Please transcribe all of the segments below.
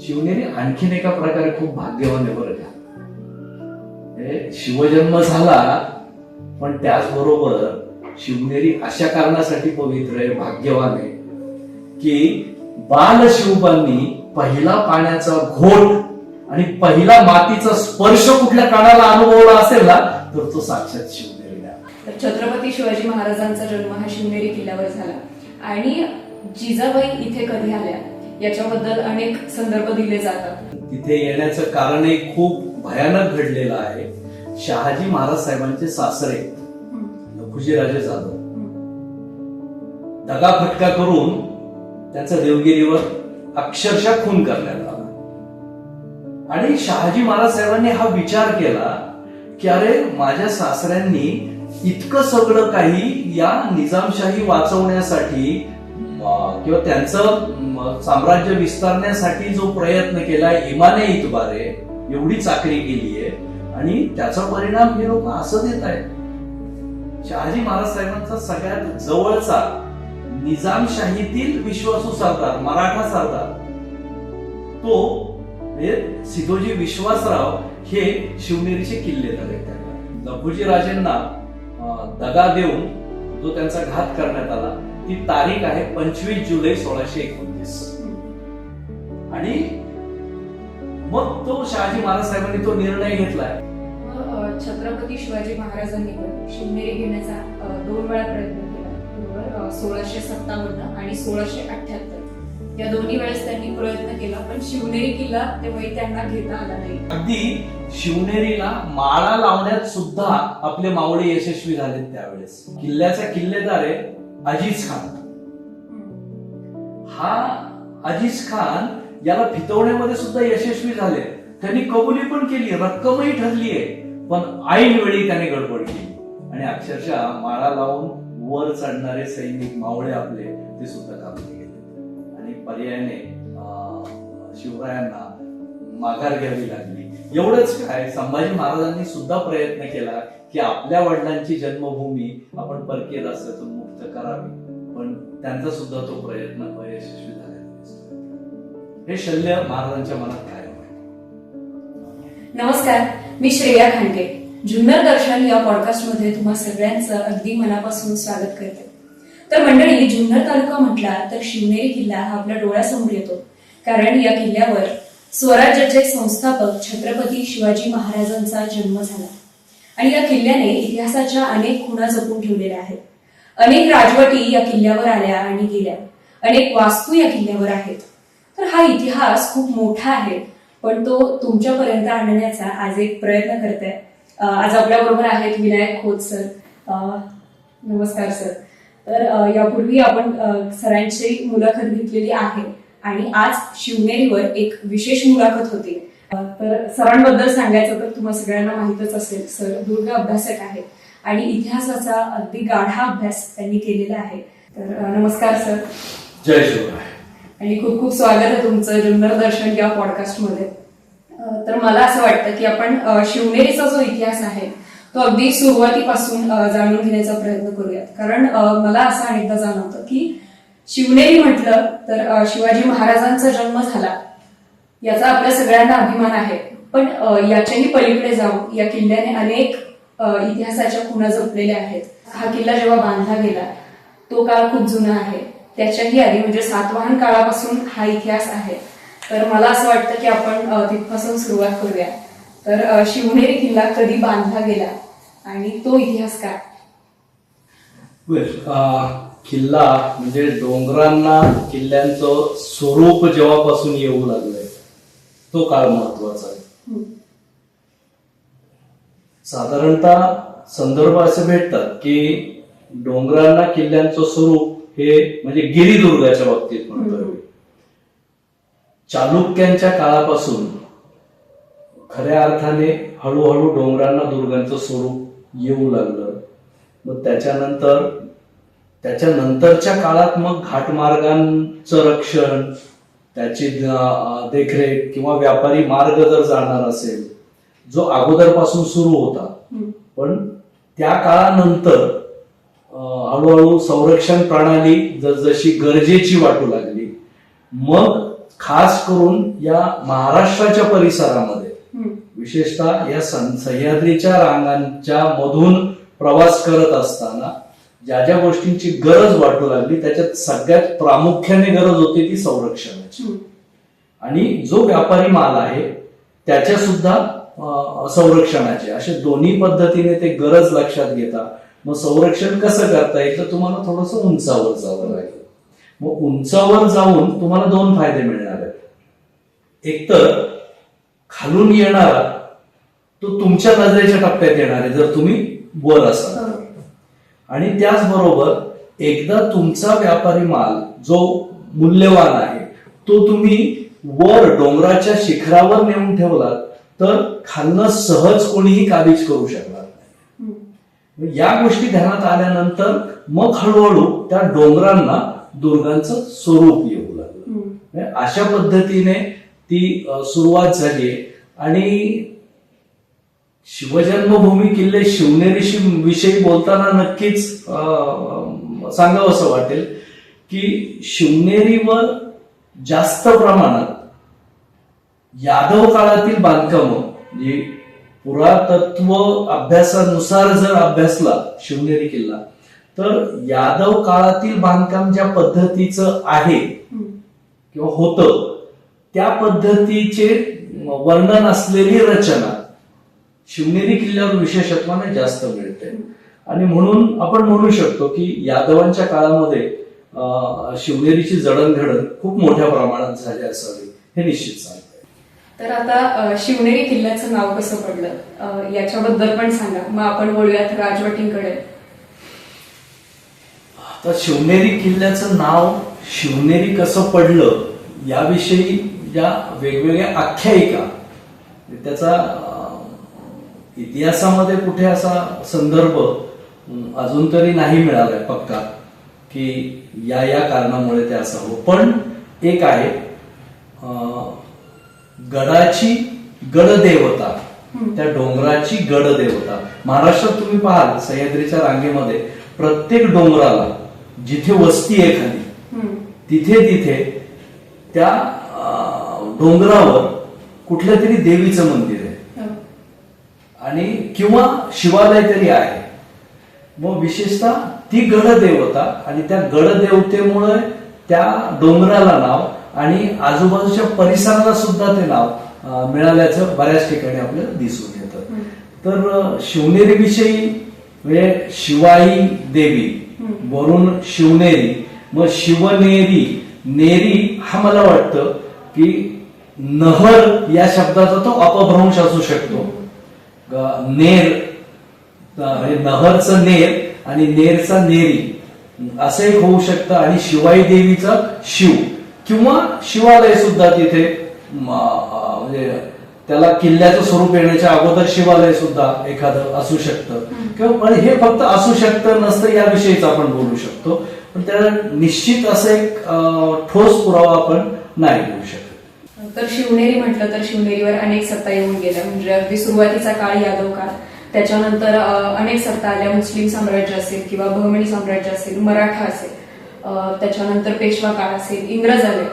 शिवनेरी आणखीन एका प्रकारे खूप भाग्यवान आहे बरं का. शिवजन्म झाला पण त्याचबरोबर शिवनेरी अशा कारणासाठी पवित्र आहे, भाग्यवान आहे की बाल शिवबांनी पहिला पाण्याचा घोट आणि पहिला मातीचा स्पर्श कुठल्या कानाला अनुभवला असेल ना तर तो साक्षात शिवनेरी आहे. तर छत्रपती शिवाजी महाराजांचा जन्म हा शिवनेरी किल्ल्यावर झाला आणि जिजाबाई इथे कधी आल्या याच्याबद्दल अनेक संदर्भ दिले जातात. तिथे येण्याचं कारणही खूप भयानक घडलेलं आहे. शहाजी महाराज साहेबांचे सासरे लखुजीराजे जाधव दगाफटका करून त्यांचा देवगिरीवर अक्षरशः खून करण्यात आला आणि शहाजी महाराज साहेबांनी हा विचार केला की अरे माझ्या सासऱ्यांनी इतकं सगळं काही या निजामशाही वाचवण्यासाठी किंवा त्यांचं साम्राज्य विस्तारण्यासाठी जो प्रयत्न केला, इमाने इतबारे एवढी चाकरी केली आहे आणि त्याचा परिणाम हे लोक असं देत आहेत. शहाजी महाराज साहेबांचा सगळ्यात जवळचा निजामशाहीतील विश्वासू सरदार, मराठा सरदार, तो सिद्धोजी विश्वासराव हे शिवनेरीचे किल्लेदार आहेत. लखुजी राजेंना दगा देऊन जो त्यांचा घात करण्यात आला ती तारीख आहे 25 जुलै 1629 आणि मग तो शहाजी महाराज साहेबांनी तो निर्णय घेतलाय. छत्रपती शिवाजी महाराजांनी पण शिवनेरी घेण्याचा 2 वेळा प्रयत्न केला, 1657 आणि 1678. या दोन्ही वेळेस त्यांनी प्रयत्न केला पण शिवनेरी किल्ला तेव्हा त्यांना घेता आला नाही. अगदी शिवनेरीला माळा लावण्यात सुद्धा आपले मावळे यशस्वी झाले त्यावेळेस. किल्ल्याचा किल्लेदार आहे अजीज खान. हा अजीज खान याला फितवण्यामध्ये सुद्धा यशस्वी झाले. त्यांनी कबुली पण केली, रक्कमही ठरली आहे, पण ऐन वेळी त्याने गडबड केली आणि अक्षरशः माळा लावून वर चढणारे सैनिक मावळे आपले ते सुद्धा कापले गेले आणि पर्यायाने शिवरायांना माघार घ्यावी लागली. एवढंच काय, संभाजी महाराजांनी सुद्धा प्रयत्न केला की आपल्या वडिलांची जन्मभूमी आपण परकीय राष्ट्रातून मुक्त करावी, पण त्यांचा सुद्धा तो प्रयत्न अयशस्वी झाला. हे शल्य महाराजांच्या मनात कायम आहे. नमस्कार, मी श्रेया खांडके. जुन्नर दर्शन या पॉडकास्ट मध्ये तुम्हा सगळ्यांचं अगदी मनापासून स्वागत करते. तर मंडळी, जुन्नर तालुका म्हटला तर शिवनेरी किल्ला हा आपल्या डोळ्यासमोर येतो, कारण या किल्ल्यावर स्वराज्याचे संस्थापक छत्रपती शिवाजी महाराजांचा जन्म झाला आणि या किल्ल्याने इतिहासाच्या अनेक खुणा जपून ठेवलेल्या आहेत. अनेक राजवटी या किल्ल्यावर आल्या आणि गेल्या, अनेक वास्तू या किल्ल्यावर आहेत. तर हा इतिहास खूप मोठा आहे, पण तो तुमच्यापर्यंत आणण्याचा आज एक प्रयत्न करते. आज आपल्या बरोबर आहेत विनायक खोत सर. नमस्कार सर. तर यापूर्वी आपण सरांची मुलाखत घेतलेली आहे आणि आज शिवनेरीवर एक विशेष मुलाखत होती. तर सरांबद्दल सांगायचं तर तुम्हाला सगळ्यांना माहितच असेल, सर दुर्ग अभ्यासक आहेत आणि इतिहासाचा अगदी गाढा अभ्यास त्यांनी केलेला आहे. तर नमस्कार सर. जय शिवराय आणि खूप खूप स्वागत आहे तुमचं जुन्नर दर्शन या पॉडकास्ट मध्ये. तर मला असं वाटतं की आपण शिवनेरीचा जो इतिहास आहे तो अगदी सुरुवातीपासून जाणून घेण्याचा प्रयत्न करूयात, कारण मला असं अनेकदा जाणवतं की शिवनेरी म्हटलं तर शिवाजी महाराजांचा जन्म झाला याचा आपल्या सगळ्यांना अभिमान आहे, पण याच्याही पलीकडे जाऊन या किल्ल्याने अनेक इतिहासाच्या खुणा जपलेल्या आहेत. हा किल्ला जेव्हा बांधला गेला तो काळ खूप जुना आहे, त्याच्याही आधी म्हणजे सातवाहन काळापासून हा इतिहास आहे. तर मला असं वाटतं की आपण तिथपासून सुरुवात करूया. तर शिवनेरी किल्ला कधी बांधला गेला आणि तो इतिहास काय? किल्ला म्हणजे डोंगरांना किल्ल्यांचं स्वरूप जेव्हापासून येऊ लागलंय तो काळ महत्वाचा आहे. साधारणतः संदर्भ असे भेटतात की डोंगरांना किल्ल्यांचं स्वरूप हे म्हणजे गिरिदुर्गाच्या बाबतीत म्हणतोय, चालुक्यांच्या काळापासून खऱ्या अर्थाने हळूहळू डोंगरांना दुर्गांचं स्वरूप येऊ लागलं. मग त्याच्यानंतरच्या काळात मग घाटमार्गांचं रक्षण, त्याची देखरेख किंवा व्यापारी मार्ग जर जाणार असेल जो अगोदरपासून सुरू होता, पण त्या काळानंतर हळूहळू संरक्षण प्रणाली जसजशी गरजेची वाटू लागली, मग खास करून या महाराष्ट्राच्या परिसरामध्ये हम्म. विशेषतः या सह्याद्रीच्या रांगांच्या मधून प्रवास करत असताना ज्या ज्या गोष्टींची गरज वाटू लागली त्याच्यात सगळ्यात प्रामुख्याने गरज होती ती संरक्षणाची. हम्म. आणि जो व्यापारी माल आहे त्याच्या सुद्धा संरक्षणाचे असे दोन्ही पद्धतीने ते गरज लक्षात घेता मग संरक्षण कसं करता येईल तर तुम्हाला थोडंसं उंचावर जावं लागेल. मग उंचावर जाऊन तुम्हाला दोन फायदे मिळणार आहेत. एकतर खालून येणारा तो तुमच्या नजरेच्या टप्प्यात येणार आहे जर तुम्ही वर असाल तर. आणि त्याचबरोबर एकदा तुमचा व्यापारी माल जो मूल्यवान आहे तो तुम्ही वर डोंगराच्या शिखरावर नेऊन ठेवलात तर खालनं सहज कोणीही काबीज करू शकणार नाही. या गोष्टी ध्यानात आल्यानंतर मग हळूहळू त्या डोंगरांना दुर्गांचं स्वरूप येऊ लागलं. अशा पद्धतीने ती सुरुवात झाली. आणि शिवजन्मभूमी किल्ले शिवनेरी विषयी बोलताना नक्कीच सांगावं असं वाटेल की शिवनेरीवर जास्त प्रमाणात यादव काळातील बांधकामं जी पुरातत्व अभ्यासानुसार जर अभ्यासला शिवनेरी किल्ला तर यादव काळातील बांधकाम ज्या पद्धतीचं आहे किंवा होतं त्या पद्धतीचे वर्णन असलेली रचना शिवनेरी किल्ल्यावर विशेषत्वाने जास्त मिळते. आणि म्हणून आपण म्हणू शकतो की यादवांच्या काळामध्ये शिवनेरीची जडणघडण खूप मोठ्या प्रमाणात झाली असावी हे निश्चित सांगते. तर आता शिवनेरी किल्ल्याचं नाव कसं पडलं याच्याबद्दल पण सांगा. मग आपण बोलूयात राजवटींकडे. आता शिवनेरी किल्ल्याचं नाव शिवनेरी कसं पडलं याविषयी ज्या वेगवेगळ्या आख्यायिका त्याचा इतिहासामध्ये कुठे असा संदर्भ अजून तरी नाही मिळालाय पक्का की या कारणामुळे ते असं हो. पण एक आहे गडाची गडदेवता त्या डोंगराची गडदेवता. महाराष्ट्रात तुम्ही पाहाल सह्याद्रीच्या रांगेमध्ये प्रत्येक डोंगराला जिथे वस्ती आहे खाली तिथे तिथे त्या डोंगरावर कुठल्या तरी देवीचं मंदिर आहे आणि किंवा शिवालय तरी आहे. मग विशेषतः ती गडदेवता आणि त्या गडदेवतेमुळे त्या डोंगराला नाव आणि आजूबाजूच्या परिसराला सुद्धा ते नाव मिळाल्याचं बऱ्याच ठिकाणी आपल्याला दिसून येतं. तर शिवनेरी विषयी म्हणजे शिवाई देवी वरून शिवनेरी मग शिवनेरी नेरी हा मला वाटतं की नहर या शब्दाचा तो अपभ्रंश असू शकतो. नेर नहरचं नेर आणि नेरचा नेरी असं एक होऊ शकतं. आणि शिवाई देवीचा शिव किंवा शिवालय सुद्धा तिथे म्हणजे त्याला किल्ल्याचं स्वरूप येण्याच्या अगोदर शिवालय सुद्धा एखादं असू शकतं किंवा हे फक्त असू शकतं नसतं याविषयीच आपण बोलू शकतो. पण त्याला निश्चित असं एक ठोस पुरावा आपण नाही देऊ शकत. तर शिवनेरी म्हटलं तर शिवनेरीवर अनेक सत्ता येऊन गेल्या. म्हणजे अगदी सुरुवातीचा काळ यादव काळ त्याच्यानंतर अनेक सत्ता आल्या. मुस्लिम साम्राज्य असेल किंवा बहमनी साम्राज्य असेल मराठा असेल त्याच्यानंतर पेशवा काळ असेल इंग्रज आले.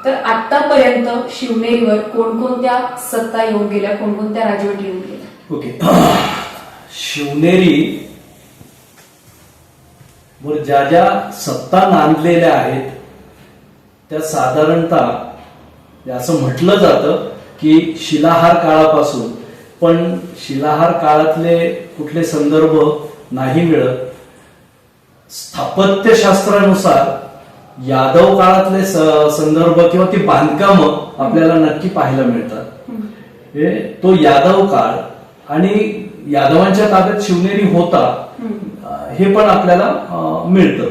तर आतापर्यंत शिवनेरीवर कोणकोणत्या सत्ता येऊन गेल्या कोणकोणत्या राजवटी येऊन गेल्या. ओके. शिवनेरी वर ज्या ज्या सत्ता नांदलेल्या आहेत त्या साधारणतः असं म्हटलं जातं की शिलाहार काळापासून पण शिलाहार काळातले कुठले संदर्भ नाही मिळत. स्थापत्यशास्त्रानुसार यादव काळातले संदर्भ किंवा ती बांधकामं आपल्याला नक्की पाहायला मिळतात. तो यादव काळ आणि यादवांच्या ताब्यात शिवनेरी होता हे पण आपल्याला मिळतं.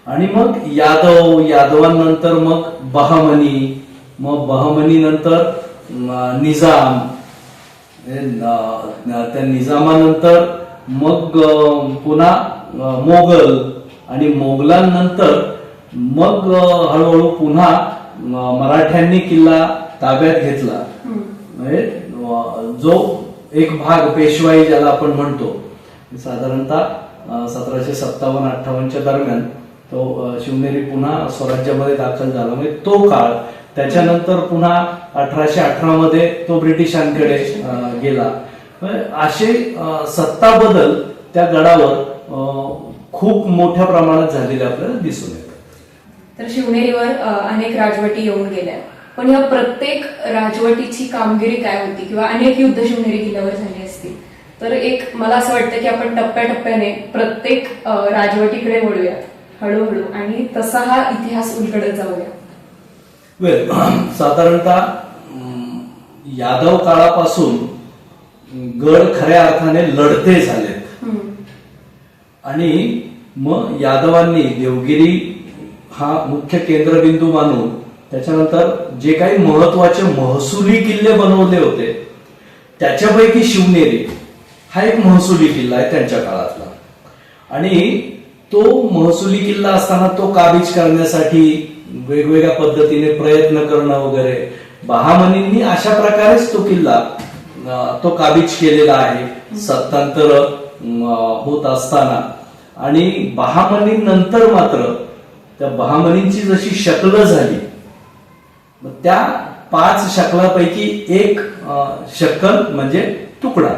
आणि मग यादवांनंतर मग बहामनी मग बहामनी नंतर निजाम त्या निजामानंतर मग पुन्हा मोगल आणि मोगलांनंतर मग हळूहळू पुन्हा मराठ्यांनी किल्ला ताब्यात घेतला. जो एक भाग पेशवाई ज्याला आपण म्हणतो साधारणतः 1757-58 दरम्यान तो शिवनेरी पुन्हा स्वराज्यामध्ये दाखल झाला. म्हणजे तो काळ त्याच्यानंतर पुन्हा 1818 मध्ये तो ब्रिटिशांकडे गेला. असे सत्ता बदल त्या गडावर खूप मोठ्या प्रमाणात झालेले आपल्याला दिसून येतात. तर शिवनेरीवर अनेक राजवटी येऊन गेल्या, पण या प्रत्येक राजवटीची कामगिरी काय होती किंवा अनेक युद्ध शिवनेरी किल्ल्यावर झाली असतील, तर एक मला असं वाटतं की आपण टप्प्याटप्प्याने प्रत्येक राजवटीकडे वळूया हळूहळू आणि तसा हा इतिहास उलगडत जाऊया. साधारणतः यादव काळापासून गड खऱ्या अर्थाने लढते झालेत आणि मग यादवांनी देवगिरी हा मुख्य केंद्रबिंदू मानून त्याच्यानंतर जे काही महत्वाचे महसुली किल्ले बनवले होते त्याच्यापैकी शिवनेरी हा एक महसुली किल्ला आहे त्यांच्या काळातला. आणि तो महसुली किल्ला असताना तो काबीज करण्यासाठी वेगवेगळ्या पद्धतीने प्रयत्न करणं वगैरे बहामनींनी अशा प्रकारेच तो किल्ला तो काबीज केलेला आहे सत्तांतर होत असताना. आणि बहामनींनंतर मात्र त्या बहामनींची जशी शकलं झाली त्या 5 शकलापैकी एक शकल म्हणजे तुकडा,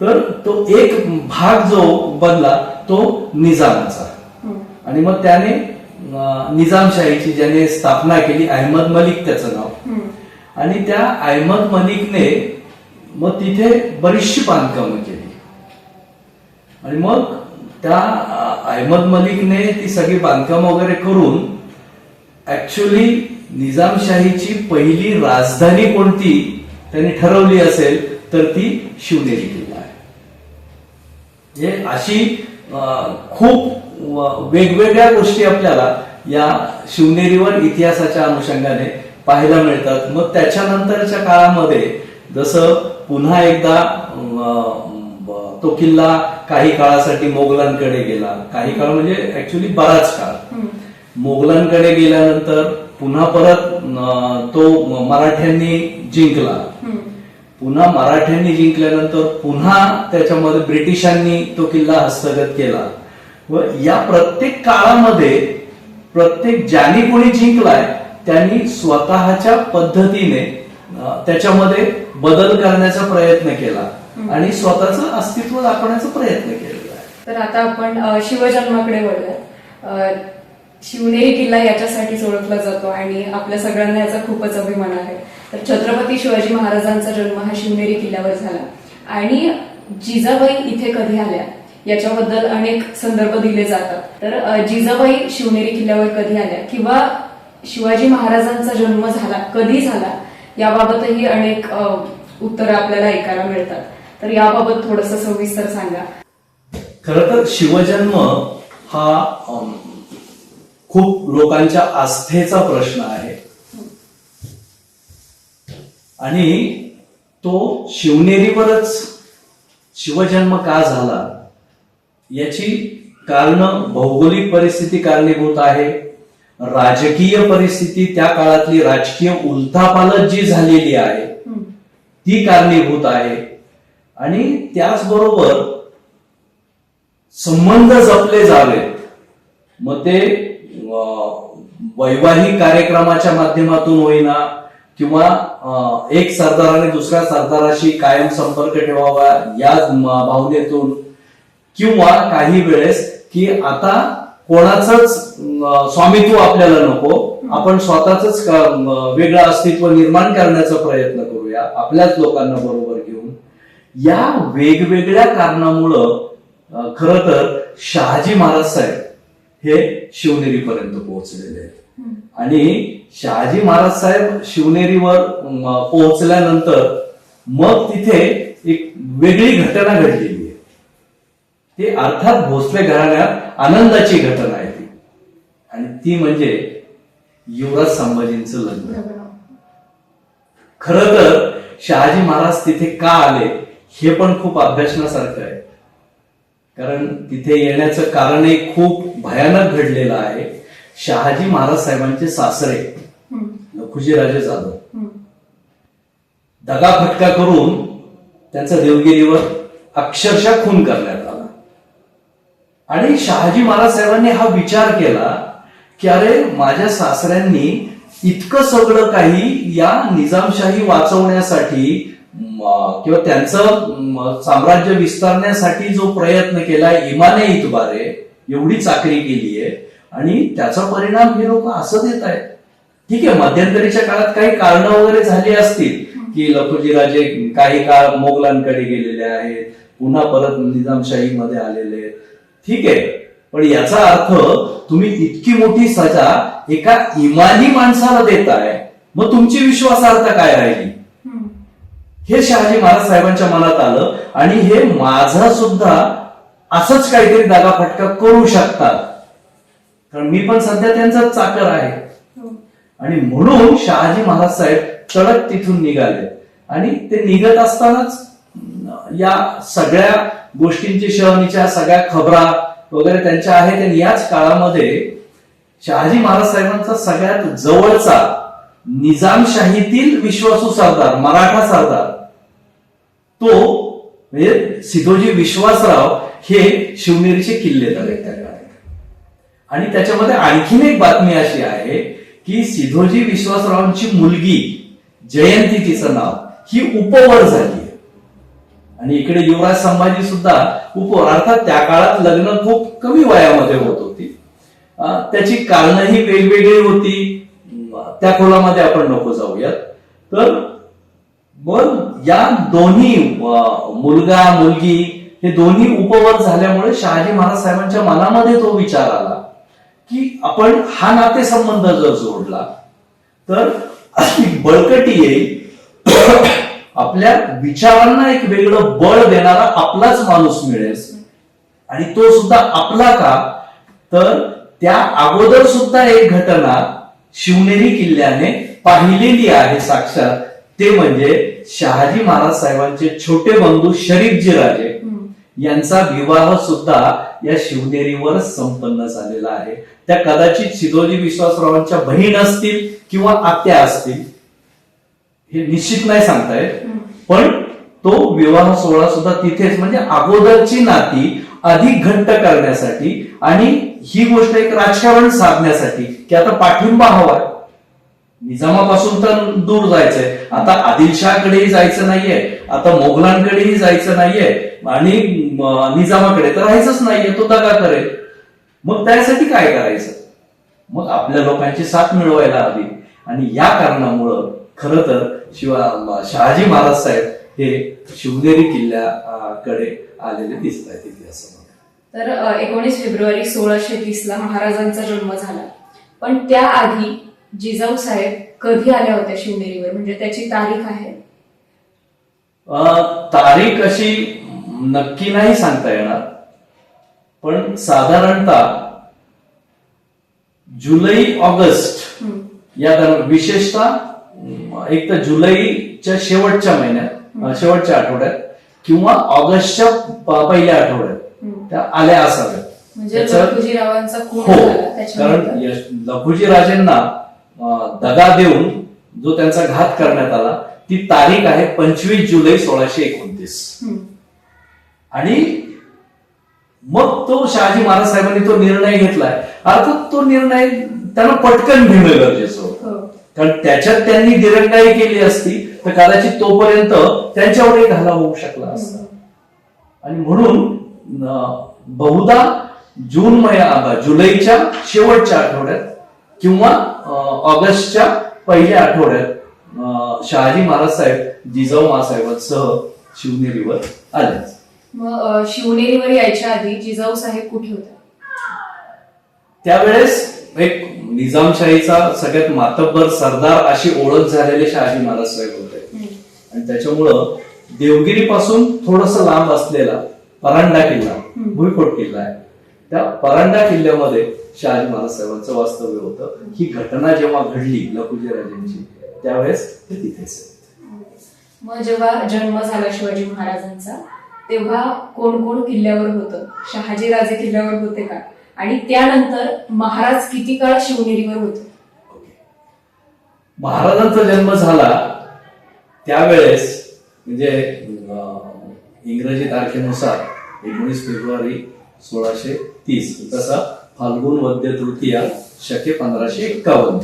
तर तो एक भाग जो बनला तो निजामाचा. आणि मग त्याने निजामशाहीची ज्याने स्थापना केली अहमद मलिक त्याचं नाव, आणि त्या अहमद मलिकने मग तिथे बरीचशी बांधकामं केली. आणि मग त्या अहमद मलिकने ती सगळी बांधकामं वगैरे करून ऍक्च्युअली निजामशाहीची पहिली राजधानी कोणती त्यांनी ठरवली असेल तर ती शिवनेरी किल्ला आहे. हे अशी खूप वेगवेगळ्या गोष्टी आपल्याला या शिवनेरीवर इतिहासाच्या अनुषंगाने पाहायला मिळतात. मग त्याच्यानंतरच्या काळामध्ये जसं पुन्हा एकदा तो किल्ला काही काळासाठी मोगलांकडे गेला, काही काळ म्हणजे ऍक्च्युली बराच काळ मोगलांकडे गेल्यानंतर पुन्हा परत तो मराठ्यांनी जिंकला. पुन्हा मराठ्यांनी जिंकल्यानंतर पुन्हा त्याच्यामध्ये ब्रिटिशांनी तो किल्ला हस्तगत केला. व या प्रत्येक काळामध्ये प्रत्येक ज्यांनी कोणी जिंकलाय त्यांनी स्वतःच्या पद्धतीने त्याच्यामध्ये बदल करण्याचा प्रयत्न केला आणि स्वतःचं अस्तित्व दाखवण्याचा प्रयत्न केलेला आहे. तर आता आपण शिवजन्माकडे वळूया. शिवनेरी किल्ला याच्यासाठीच ओळखला जातो आणि आपल्या सगळ्यांना याचा खूपच अभिमान आहे. तर छत्रपती शिवाजी महाराजांचा जन्म हा शिवनेरी किल्ल्यावर झाला आणि जिजाबाई इथे कधी आल्या याच्याबद्दल अनेक संदर्भ दिले जातात. तर जिजाबाई शिवनेरी किल्ल्यावर कधी आल्या किंवा शिवाजी महाराजांचा जन्म झाला कधी झाला याबाबतही अनेक उत्तरं आपल्याला ऐकायला मिळतात. तर याबाबत थोडंसं सविस्तर सांगा. खरं तर शिवजन्म हा खूप लोकांच्या आस्थेचा प्रश्न आहे आणि तो शिवनेरीवरच शिवजन्म का झाला याची कारण भौगोलिक परिस्थिती कारणीभूत आहे, राजकीय परिस्थिती त्या काळातली राजकीय उलथापालट जी झालेली आहे ती कारणीभूत आहे आणि त्याचबरोबर संबंध जपले जावेत. मग ते वैवाहिक कार्यक्रमाच्या माध्यमातून होईना किंवा एक सरदाराने दुसऱ्या सरदाराशी कायम संपर्क ठेवावा या भावनेतून किंवा काही वेळेस की आता कोणाचंच स्वामित्व आपल्याला नको, आपण स्वतःच वेगळं अस्तित्व निर्माण करण्याचा प्रयत्न करूया आपल्याच लोकांना बरोबर घेऊन. या वेगवेगळ्या कारणामुळं खर तर शहाजी महाराज साहेब हे शिवनेरीपर्यंत पोहोचलेले आहेत आणि शहाजी महाराज साहेब शिवनेरीवर पोहोचल्यानंतर मग तिथे एक वेगळी घटना घडलेली आहे. ते अर्थात भोसले घराण्यात आनंदाची घटना आहे ती, आणि ती म्हणजे युवराज संभाजींचं लग्न. खरं तर शहाजी महाराज तिथे का आले हे पण खूप अभ्यासण्यासारखं आहे, कारण तिथे येण्याचं कारणही खूप भयानक घडलेलं आहे. शहाजी महाराज साहेबांचे सासरे लखुजीराजे जाधव दगाफटका करून त्यांचा देवगिरीवर अक्षरशः खून करण्यात आला. आणि शहाजी महाराज साहेबांनी हा विचार केला की अरे माझ्या सासऱ्यांनी इतकं सगळं काही या निजामशाही वाचवण्यासाठी किंवा त्यांचं साम्राज्य विस्तारण्यासाठी जो प्रयत्न केला इमाने इतबारे, एवढी चाकरी केली आहे आणि त्याचा परिणाम हे लोक असं देत आहेत. ठीक आहे, मध्यंतरीच्या काळात काही कारणं वगैरे झाली असतील की लखुजी राजे काही काळ मोगलांकडे गेलेले आहेत, पुन्हा परत निजामशाहीमध्ये आलेले आहेत. ठीक आहे, पण याचा अर्थ तुम्ही इतकी मोठी सजा एका इमानी माणसाला देताय, मग तुमची विश्वासार्हता काय राहिली? हे शहाजी महाराज साहेबांच्या मनात आलं आणि हे माझा सुद्धा असंच काहीतरी दागाफटका करू शकतात, कारण मी पण सध्या त्यांचाच चाकर आहे. आणि म्हणून शहाजी महाराज साहेब तडक तिथून निघाले आणि ते निघत असतानाच या सगळ्या गोष्टींची शहनीच्या सगळ्या खबरा वगैरे त्यांच्या आहेत. आणि याच काळामध्ये शहाजी महाराज साहेबांचा सगळ्यात जवळचा निजामशाहीतील विश्वासू सरदार, मराठा सरदार, तो म्हणजे सिधोजी विश्वासराव हे शिवनेरीचे किल्लेदार आहेत. आणि त्याच्यामध्ये आणखीन एक बातमी अशी आहे की सिधोजी विश्वासरावांची मुलगी जयंती, तिचं नाव, ही उपवर झाली आहे. आणि इकडे युवराज संभाजी सुद्धा उपवर, अर्थात त्या काळात लग्न खूप कमी वयामध्ये होत होती. त्याची कारणंही वेगवेगळी होती, त्या खोलामध्ये आपण नको जाऊयात. तर मग या दोन्ही मुलगा मुलगी हे दोन्ही उपवर झाल्यामुळे शहाजी महाराज साहेबांच्या मनामध्ये तो विचार आला की आपण हा नातेसंबंध जर जोडला तर बळकटी येईल, आपल्या विचारांना एक वेगळं बळ देणारा आपलाच माणूस मिळेल. आणि तो सुद्धा आपला का, तर त्या अगोदर सुद्धा एक घटना शिवनेरी किल्ल्याने पाहिलेली आहे साक्षात, ते म्हणजे शहाजी महाराज साहेबांचे छोटे बंधू शरीफजी राजे यांचा विवाह सुद्धा या शिवनेरीवर संपन्न झालेला आहे. त्या कदाचित सिधोजी विश्वासरावांच्या बहीण असतील किंवा आत्या असतील, हे निश्चित नाही सांगतायत, पण तो विवाह सोहळा सुद्धा तिथेच, म्हणजे अगोदरची नाती अधिक घट्ट करण्यासाठी आणि ही गोष्ट एक राजकारण साधण्यासाठी की आता पाठिंबा हवाय, निजामापासून तर दूर जायचंय, आता आदिलशहाकडेही जायचं नाहीये, आता मोगलांकडेही जायचं नाहीये आणि निजामाकडे तर राहायचंच नाहीये, तो दगा करेल. मग त्यासाठी काय करायचं? मग आपल्या लोकांची साथ मिळवायला हवी. आणि या कारणामुळं खरं तर शहाजी महाराज साहेब हे शिवनेरी किल्ल्याकडे आलेले दिसत आहेत इतिहासामध्ये. तर 19 फेब्रुवारी 1630 ला महाराजांचा जन्म झाला, पण त्याआधी जिजाऊ साहेब कधी आल्या होत्या शिवनेरीवर, म्हणजे त्याची तारीख आहे? तारीख अशी नक्की नाही सांगता येणार, पण साधारणतः जुलै ऑगस्ट या दरम्यान, विशेषतः एक तर जुलैच्या शेवटच्या महिन्यात, शेवटच्या आठवड्यात किंवा ऑगस्टच्या पहिल्या आठवड्यात त्या आल्या असाव्यात. म्हणजे लखुजीरावांचा खून हो, झाला त्याच्यानंतर. कारण लखुजी राजेंना दगा देऊन जो त्यांचा घात करण्यात आला ती तारीख आहे 25 जुलै 1629. आणि मग तो शहाजी महाराज साहेबांनी तो निर्णय घेतलाय. अर्थात तो निर्णय त्यांना पटकन घेणं गरजेचं होतं, कारण त्याच्यात त्यांनी दिरंगाई केली असती तर कदाचित तोपर्यंत त्यांच्यावरही घाला होऊ शकला असता. आणि म्हणून बहुधा जुलैच्या शेवटच्या आठवड्यात किंवा ऑगस्टच्या पहिल्या आठवड्यात शहाजी महाराज साहेब जिजाऊ मासाहेबांसह शिवनेरीवर आले. मग शिवनेरीवर यायच्या आधी जिजाऊ साहेब कुठे होते? त्यावेळेस एक निजामशाहीचा सगळ्यात मातब्बर सरदार अशी ओळख झालेले शहाजी महाराज साहेब होते. आणि त्याच्यामुळं देवगिरी पासून थोडस लांब असलेला परांडा किल्ला, भुईकोट किल्ला आहे, त्या परांडा किल्ल्यामध्ये शहाजी महाराज साहेबांचं वास्तव्य होतं. ही घटना जेव्हा घडली लखुजी राजेंची त्यावेळेस ते तिथेच. मग जेव्हा जन्म झाला शिवाजी महाराजांचा तेव्हा कोण कोण किल्ल्यावर होतं? शहाजी राजे किल्ल्यावर होते का? आणि त्यानंतर महाराज किती काळ शिवनेरीवर होते? महाराजांचा जन्म झाला त्यावेळेस म्हणजे इंग्रजी तारखेनुसार 19 फेब्रुवारी 1630, तसा फाल्गुन वद्य तृतीया शके 1551.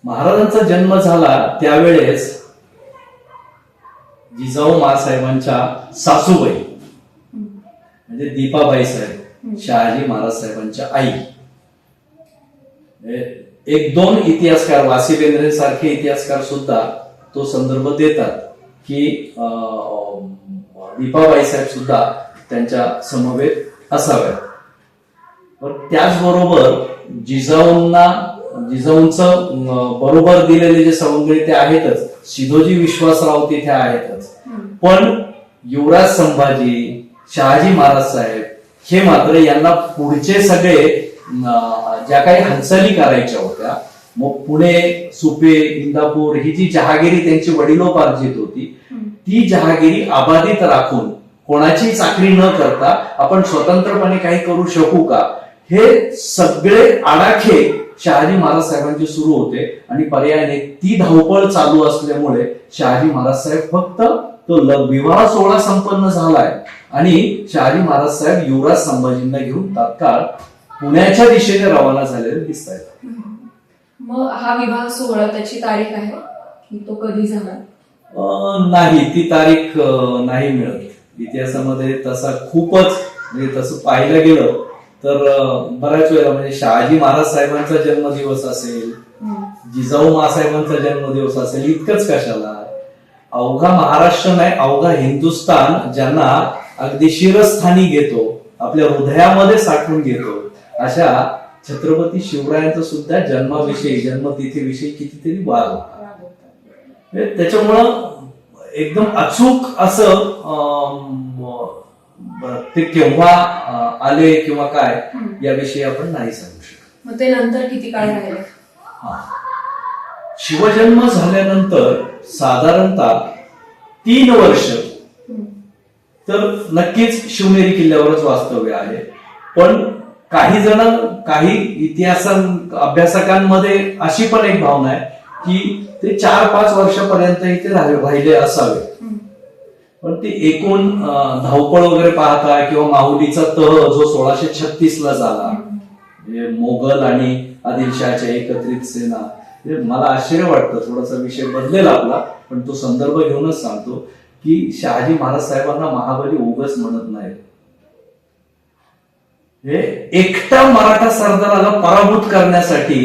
महाराजांचा जन्म झाला त्यावेळेस जिजाऊ मासाहेबांच्या सासूबाई म्हणजे दीपाबाई साहेब, शहाजी महाराज साहेबांच्या आई, एक दोन इतिहासकार, वासी बेंद्रे सारखे इतिहासकार सुद्धा तो संदर्भ देतात की दीपाबाई साहेब सुद्धा त्यांच्या समवेत असाव्यात. पण त्याचबरोबर जिजाऊंचं बरोबर दिलेले जे सवंगडी ते आहेतच, सिधोजी विश्वासराव तिथे आहेतच, पण युवराज संभाजी, शहाजी महाराज साहेब हे मात्र यांना पुढचे सगळे ज्या काही हालचाली करायच्या होत्या, मग पुणे, सुपे, इंदापूर ही जी जहागिरी त्यांची वडिलोपार्जित होती, ती जहागिरी अबाधित राखून कोणाची चाकरी न करता आपण स्वतंत्रपणे काही करू शकू का, हे सगळे आडाखे शहाजी महाराज साहेबांचे सुरू होते. आणि पर्यायाने ती धावपळ चालू असल्यामुळे शहाजी महाराज साहेब फक्त तो विवाह सोहळा संपन्न झालाय आणि शहाजी महाराज साहेब युवराज संभाजींना घेऊन तात्काळ पुण्याच्या दिशेने रवाना झालेले दिसत आहेत. मग हा विवाह सोहळा त्याची तारीख आहे की तो कधी झाला? नाही, ती तारीख नाही मिळत इतिहासामध्ये. तसा खूपच म्हणजे तसं पाहिलं गेलं तर बऱ्याच वेळेला म्हणजे शहाजी महाराज साहेबांचा जन्मदिवस असेल, जिजाऊ मासाहेबांचा जन्मदिवस असेल, इतकंच कशाला, अवघा महाराष्ट्र नाही अवघा हिंदुस्थान ज्यांना अगदी शिरस्थानी घेतो, आपल्या हृदयामध्ये साठवून घेतो, अशा छत्रपती शिवरायांचा सुद्धा जन्माविषयी, जन्मतिथीविषयी कितीतरी वाद होता. त्याच्यामुळं एकदम अचूक असं ते केव्हा आले किंवा काय याविषयी आपण नाही सांगू शकत. मग ते नंतर किती काळ राहिले? शिवजन्म झाल्यानंतर साधारणतः 3 वर्ष तर नक्कीच शिवनेरी किल्ल्यावरच वास्तव्य आहे. पण काही जण, काही इतिहास अभ्यासकांमध्ये अशी पण एक भावना आहे की ते 4-5 वर्षापर्यंत इथे राहिले असावे. पण ते एकूण धावपळ वगैरे पाहता किंवा माहुलीचा तह जो 1636 ला झाला, म्हणजे मोगल आणि आदिलशहाच्या एकत्रित सेना, मला आश्चर्य वाटतं, थोडासा विषय बदलेला आपला, पण तो संदर्भ घेऊनच सांगतो की शहाजी महाराज साहेबांना महाबली उगाच म्हणत नाही. हे एकटा मराठा सरदाराला पराभूत करण्यासाठी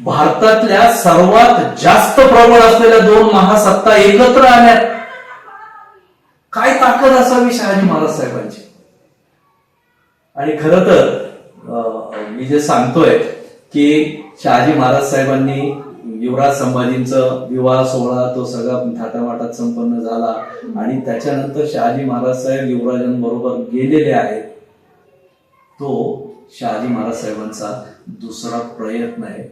भारतातल्या सर्वात जास्त प्रबळ असलेल्या 2 महासत्ता एकत्र आणण्यात काय ताकद असावी शहाजी महाराज साहेबांची. आणि खर तर मी जे सांगतोय की शहाजी महाराज साहेबांनी युवराज संभाजींचं विवाह सोहळा तो सगळा थाटामाटात संपन्न झाला आणि त्याच्यानंतर शहाजी महाराज साहेब युवराजांबरोबर गेलेले आहेत. तो शहाजी महाराज साहेबांचा दुसरा प्रयत्न आहे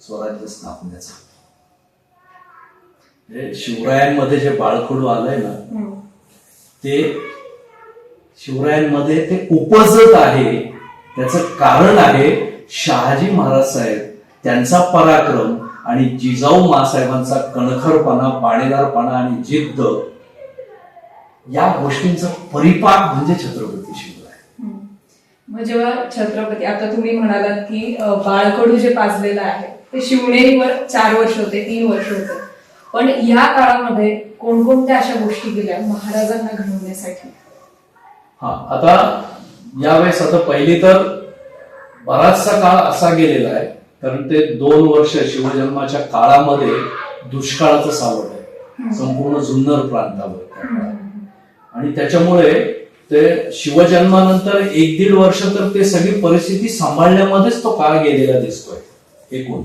स्वराज्य स्थापनेचा. शिवरायांमध्ये जे बाळकडू आलंय ना, ते शिवरायांमध्ये ते उपजत आहे. त्याचं कारण आहे शहाजी महाराज साहेब, त्यांचा पराक्रम आणि जिजाऊ मासाहेबांचा कणखरपणा, पाणेदारपणा आणि जिद्द, या गोष्टींचा परिपाक म्हणजे छत्रपती शिवराय. मग जेव्हा छत्रपती, आता तुम्ही म्हणालात की बाळकडू जे पाजलेलं आहे ते शिवनेरीवर 4 वर्ष होते, 3 वर्ष होते, पण या काळामध्ये कोणकोणत्या अशा गोष्टी केल्या महाराजांना घडवण्यासाठी? आता यावेळेस आता पहिली तर बराचसा काळ असा गेलेला आहे, कारण ते 2 वर्ष शिवजन्माच्या काळामध्ये दुष्काळाचं सावट आहे संपूर्ण जुन्नर प्रांतावर. आणि त्याच्यामुळे ते शिवजन्मानंतर 1-1.5 वर्ष तर ते सगळी परिस्थिती सांभाळण्यामध्येच तो काळ गेलेला दिसतोय एकूण.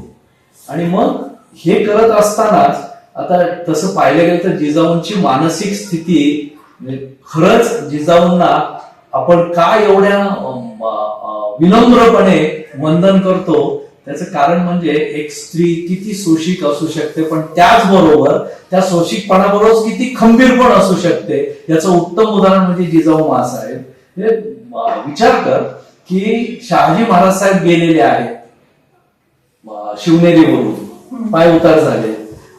आणि मग हे करत असतानाच आता तसं पाहिलं गेलं तर जिजाऊंची मानसिक स्थिती, खरंच जिजाऊंना आपण का एवढ्या विनम्रपणे वंदन करतो, त्याचं कारण म्हणजे एक स्त्री किती सोशिक असू शकते, पण त्याचबरोबर त्या सोशिकपणाबरोबर किती खंबीर पण असू शकते, याचं उत्तम उदाहरण म्हणजे जिजाऊ मासाहेब. हे विचार कर की शहाजी महाराज साहेब गेलेले आहेत शिवनेरीवरून, पाय उतार झाले,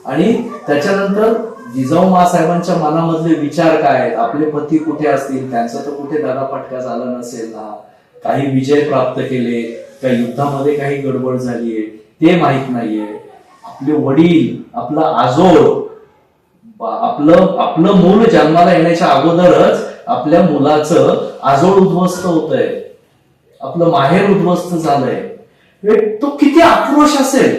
आणि त्याच्यानंतर जिजाऊ मासाहेबांच्या मनामधले विचार काय आहेत, आपले पती कुठे असतील, त्यांचा तर कुठे दगाफटका झाला नसेल ना, काही विजय प्राप्त केले, त्या युद्धामध्ये काही गडबड झालीये ते माहित नाहीये, आपले वडील, आपला आजोळ, आपलं मूल जन्माला येण्याच्या अगोदरच आपल्या मुलाचं आजोळ उद्ध्वस्त होतंय, आपलं माहेर उद्ध्वस्त झालंय, तो किती आक्रोश असेल.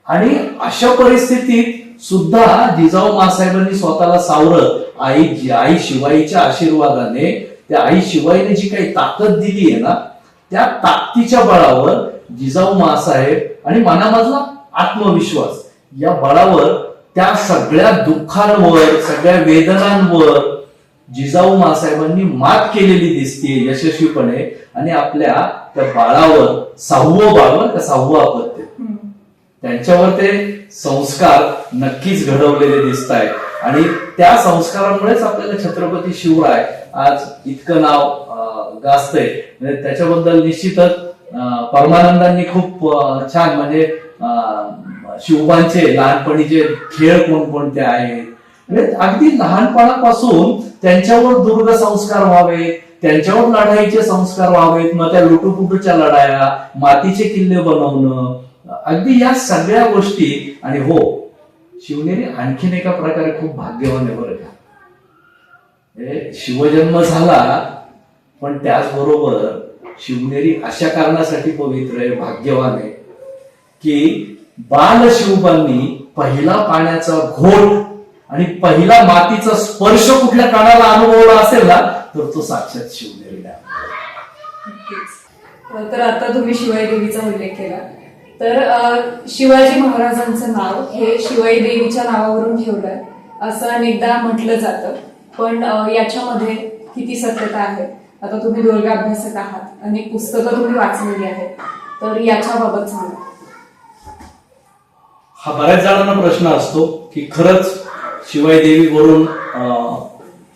आणि अशा परिस्थितीत सुद्धा जिजाऊ मासाहेबांनी स्वतःला सावरत आई शिवाईच्या आशीर्वादाने, त्या आई शिवाईने जी काही ताकद दिली आहे ना, त्या ताकदीच्या बळावर जिजाऊ मासाहेब आणि मनामधला आत्मविश्वास या बळावर त्या सगळ्या दुःखांवर, सगळ्या वेदनांवर जिजाऊ मासाहेबांनी मात केलेली दिसते यशस्वीपणे. आणि आपल्या त्या बाळावर, 6वं बाळ, 6वं अपत्य, त्यांच्यावर ते संस्कार नक्कीच घडवलेले दिसत आहेत. आणि त्या संस्कारामुळेच आपल्याला छत्रपती शिवराय आज इतकं नाव गाजतंय. म्हणजे त्याच्याबद्दल निश्चितच परमानंदांनी खूप छान, म्हणजे शिवबांचे लहानपणीचे खेळ कोणकोणते आहेत, म्हणजे अगदी लहानपणापासून त्यांच्यावर दुर्ग संस्कार व्हावे, त्यांच्यावर लढाईचे संस्कार व्हावेत, मग त्या लुटूपुटूच्या लढाया, मातीचे किल्ले बनवणं, अगदी या सगळ्या गोष्टी. आणि हो, शिवनेरी आणखीन एका प्रकारे खूप भाग्यवान आहे बरं का. शिवजन्म झाला, पण त्याचबरोबर शिवनेरी अशा कारणासाठी पवित्र आहे, भाग्यवान आहे, की बाल शिवबांनी पहिला पाण्याचा घोट आणि पहिला मातीचा स्पर्श कुठल्या कानाला अनुभवला असेल ना, तर तो साक्षात शिवनेरी आहे. तर आता तुम्ही शिवाई देवीचा उल्लेख केला, तर शिवाजी महाराजांचं नाव हे शिवाई देवीच्या नावावरून ठेवलंय असं अनेकदा म्हटलं जातं. पण याच्यामध्ये किती सत्यता आहे? आता तुम्ही दुर्ग अभ्यासक आहात, अनेक पुस्तकं तुम्ही वाचलेली आहेत, तर याच्याबाबत सांगा. हा बऱ्याच जणांना प्रश्न असतो की खरंच शिवाई देवीवरून